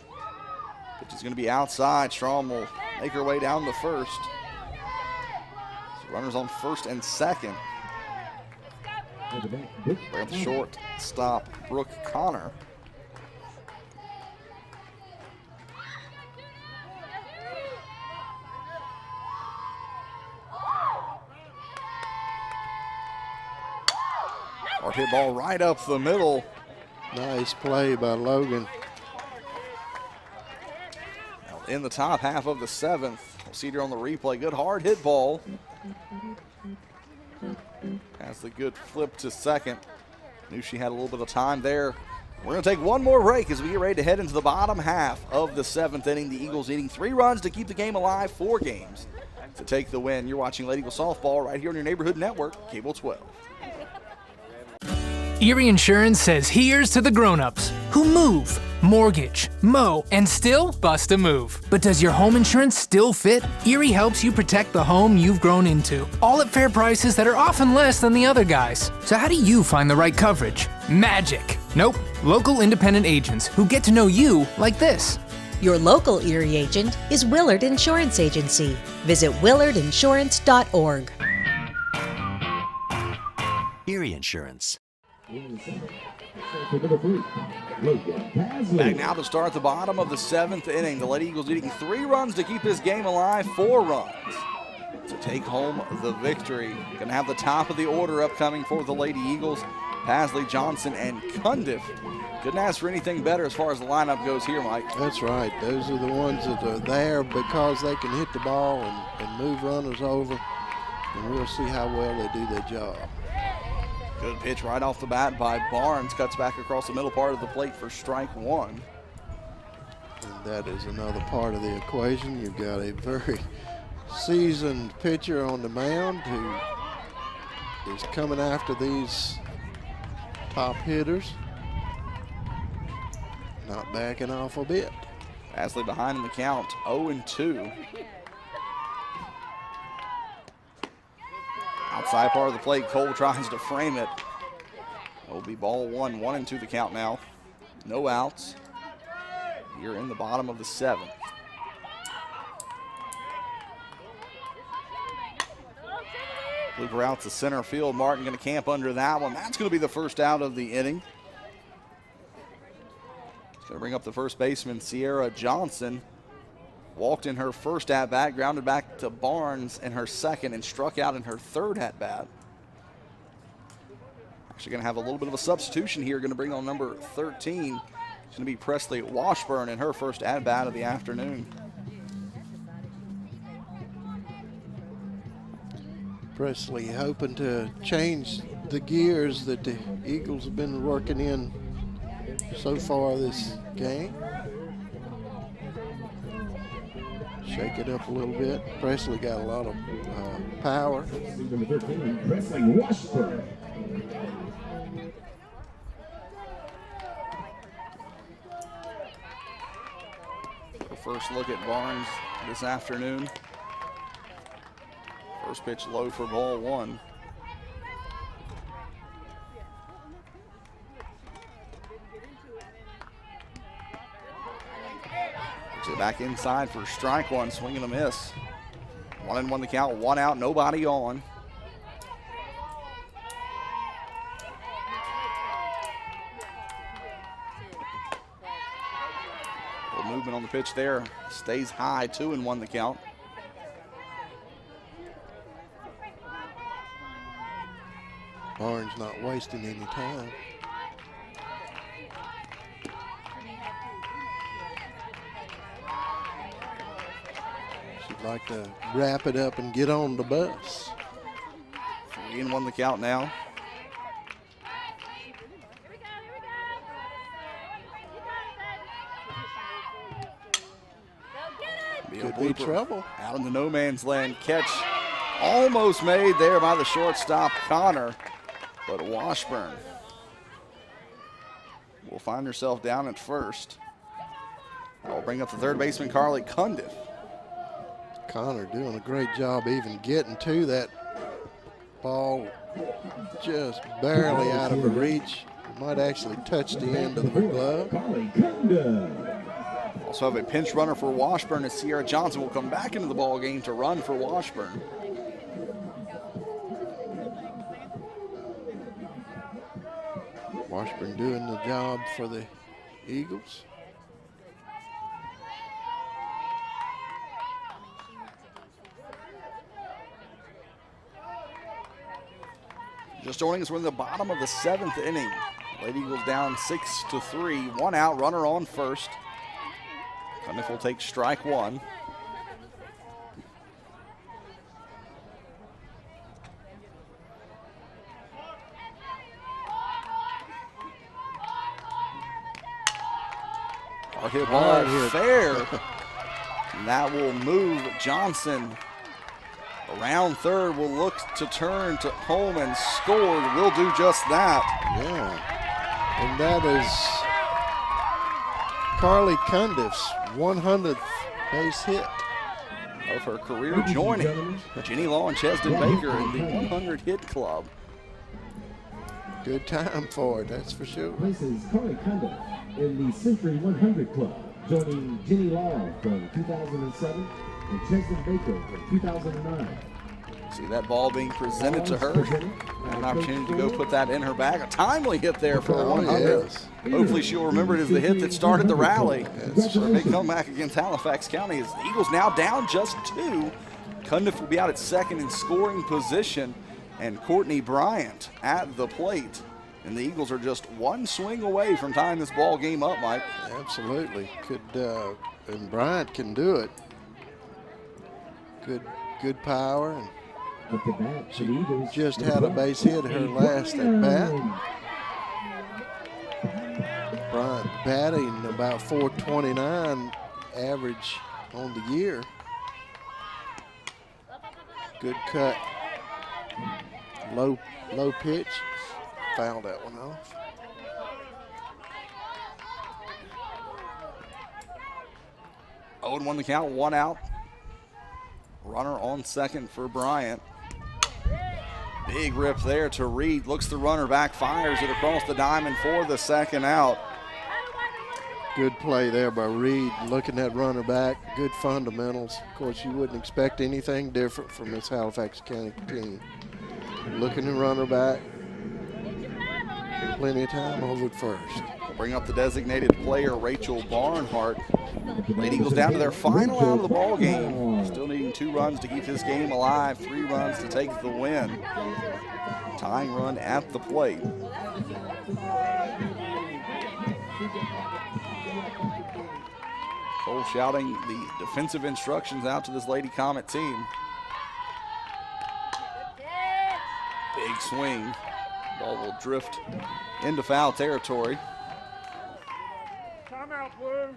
Pitch is going to be outside. Strom will make her way down to first. So runners on first and second. Bring up the short stop, Brooke Connor. Hard hit ball right up the middle. Nice play by Logan. In the top half of the 7th. We'll see it here on the replay. Good hard hit ball. Has the good flip to second. Knew she had a little bit of time there. We're going to take one more break as we get ready to head into the bottom half of the 7th inning. The Eagles needing 3 runs to keep the game alive, 4 games to take the win. You're watching Lady Eagle Softball right here on your neighborhood network, Cable 12. Erie Insurance says here's to the grown-ups who move, mortgage, mow, and still bust a move. But does your home insurance still fit? Erie helps you protect the home you've grown into, all at fair prices that are often less than the other guys. So how do you find the right coverage? Magic. Nope. Local independent agents who get to know you like this. Your local Erie agent is Willard Insurance Agency. Visit willardinsurance.org. Erie Insurance. Back now to start the bottom of the 7th inning. The Lady Eagles needing 3 runs to keep this game alive, 4 runs to take home the victory. Going to have the top of the order upcoming for the Lady Eagles. Pasley, Johnson, and Cundiff. Couldn't ask for anything better as far as the lineup goes here, Mike. That's right. Those are the ones that are there because they can hit the ball and move runners over. And we'll see how well they do their job. Good pitch right off the bat by Barnes. Cuts back across the middle part of the plate for strike 1. And that is another part of the equation. You've got a very seasoned pitcher on the mound who is coming after these top hitters. Not backing off a bit. Pasley behind in the count, 0-2. Outside part of the plate, Cole tries to frame it. It'll be ball 1, 1-2 the count now. No outs. You're in the bottom of the 7th. Blooper out to center field. Martin going to camp under that one. That's going to be the first out of the inning. It's going to bring up the first baseman, Sierra Johnson. Walked in her first at-bat, grounded back to Barnes in her second, and struck out in her third at-bat. Actually going to have a little bit of a substitution here. Going to bring on number 13. It's going to be Presley Washburn in her first at-bat of the afternoon. Presley hoping to change the gears that the Eagles have been working in so far this game. Shake it up a little bit. Presley got a lot of power. Number 13, Presley Washburn. The first look at Barnes this afternoon. First pitch low for ball 1. Back inside for strike 1, swing and a miss. 1-1 the count, 1 out, nobody on. A little movement on the pitch there. Stays high, 2-1 the count. Barnes not wasting any time. Like to wrap it up and get on the bus. 3-1 the count now. Could be trouble. Out in the no man's land. Catch almost made there by the shortstop, Connor. But Washburn will find herself down at first. I'll bring up the third baseman, Carly Cundiff. Connor doing a great job even getting to that ball, just barely out of her reach. Might actually touch the end of her glove. Also have a pinch runner for Washburn as Sierra Johnson will come back into the ball game to run for Washburn. Washburn doing the job for the Eagles. Just joining us, we're in the bottom of the 7th inning. Lady Eagles down 6-3. 1 out, runner on first. Cundiff will take strike one. Hard hit ball, fair. And that will move Johnson around third. Will look to turn to home and score. Will do just that. Yeah. And that is Carly Cundiff's 100th base hit of her career, joining Jenny Law and Cheston Baker in the 100 hit club. Good time for it, that's for sure. This is Carly Cundiff in the Century 100 Club, joining Jenny Law from 2007 and Cheston Baker from 2009. See that ball being presented to her. An opportunity to go put that in her bag. A timely hit there for a 100. Yes. Hopefully she'll remember it as the hit that started the rally. For a big comeback against Halifax County as the Eagles now down just 2. Cundiff will be out at second in scoring position, and Courtney Bryant at the plate. And the Eagles are just one swing away from tying this ball game up, Mike. Absolutely. And Bryant can do it. Good power. And she just had a base hit her last at bat. Bryant batting about .429 average on the year. Good cut. Low pitch. Fouled that one off. Oh, and 1 the count, 1 out. Runner on second for Bryant. Big rip there to Reed. Looks the runner back, fires it across the diamond for the second out. Good play there by Reed, looking that runner back. Good fundamentals. Of course, you wouldn't expect anything different from this Halifax County team. Looking the runner back. Plenty of time over at first. We'll bring up the designated player, Rachel Barnhart. Lady Eagles down to their final out of the ball game. Still needing 2 runs to keep this game alive, 3 runs to take the win. Tying run at the plate. Cole shouting the defensive instructions out to this Lady Comet team. Big swing. Ball will drift into foul territory. Timeout, Blue.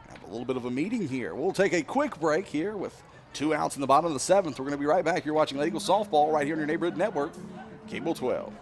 Have a little bit of a meeting here. We'll take a quick break here with 2 outs in the bottom of the 7th. We're going to be right back. You're watching Lady Eagles softball right here on your neighborhood network, Cable 12.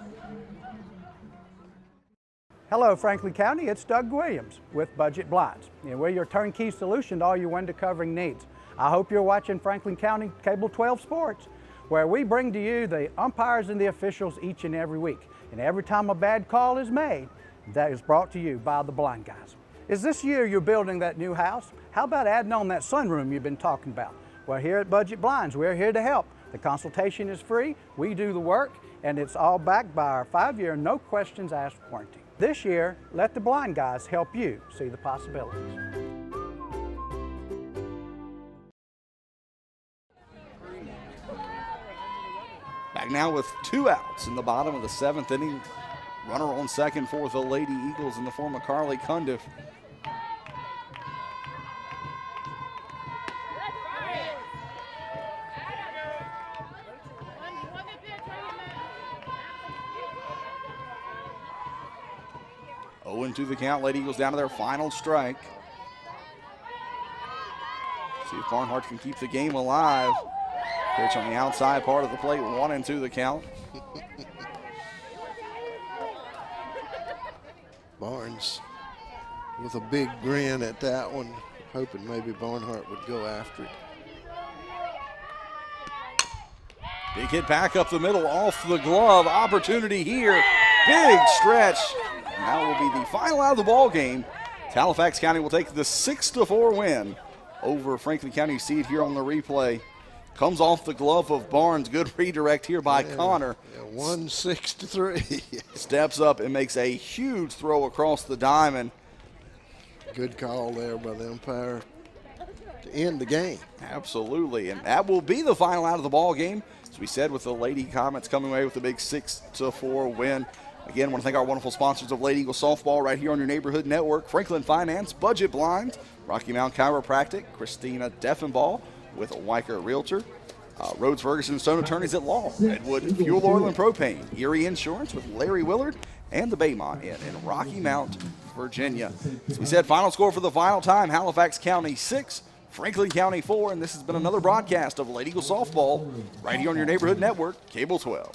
Hello, Franklin County. It's Doug Williams with Budget Blinds. We're your turnkey solution to all your window covering needs. I hope you're watching Franklin County Cable 12 Sports, where we bring to you the umpires and the officials each and every week. And every time a bad call is made, that is brought to you by the blind guys. Is this year you're building that new house? How about adding on that sunroom you've been talking about? Well, here at Budget Blinds, we're here to help. The consultation is free, we do the work, and it's all backed by our 5-year no questions asked warranty. This year, let the blind guys help you see the possibilities. Back now with 2 outs in the bottom of the 7th inning. Runner on second for the Lady Eagles in the form of Carly Cundiff. 0-2 the count. Lady Eagles down to their final strike. See if Barnhart can keep the game alive. Pitch on the outside part of the plate, 1-2 the count. Barnes with a big grin at that one, hoping maybe Barnhart would go after it. Big hit back up the middle, off the glove. Opportunity here. Big stretch. And that will be the final out of the ball game. Halifax County will take the 6-4 win over Franklin County. You see it here on the replay. Comes off the glove of Barnes. Good redirect here by Connor. 1-6-3. Steps up and makes a huge throw across the diamond. Good call there by the umpire to end the game. Absolutely, and that will be the final out of the ball game. As we said, with the Lady Comets coming away with a big 6-4 win. Again, I want to thank our wonderful sponsors of Lady Eagle Softball right here on your neighborhood network. Franklin Finance, Budget Blinds, Rocky Mount Chiropractic, Christina Deffenbaugh with a Weicker Realtor, Rhodes Ferguson Stone Attorneys at Law, Redwood Fuel Oil and Propane, Erie Insurance with Larry Willard, and the Baymont Inn in Rocky Mount, Virginia. As we said, final score for the final time, Halifax County 6, Franklin County 4, and this has been another broadcast of Lady Eagle Softball right here on your neighborhood network, Cable 12.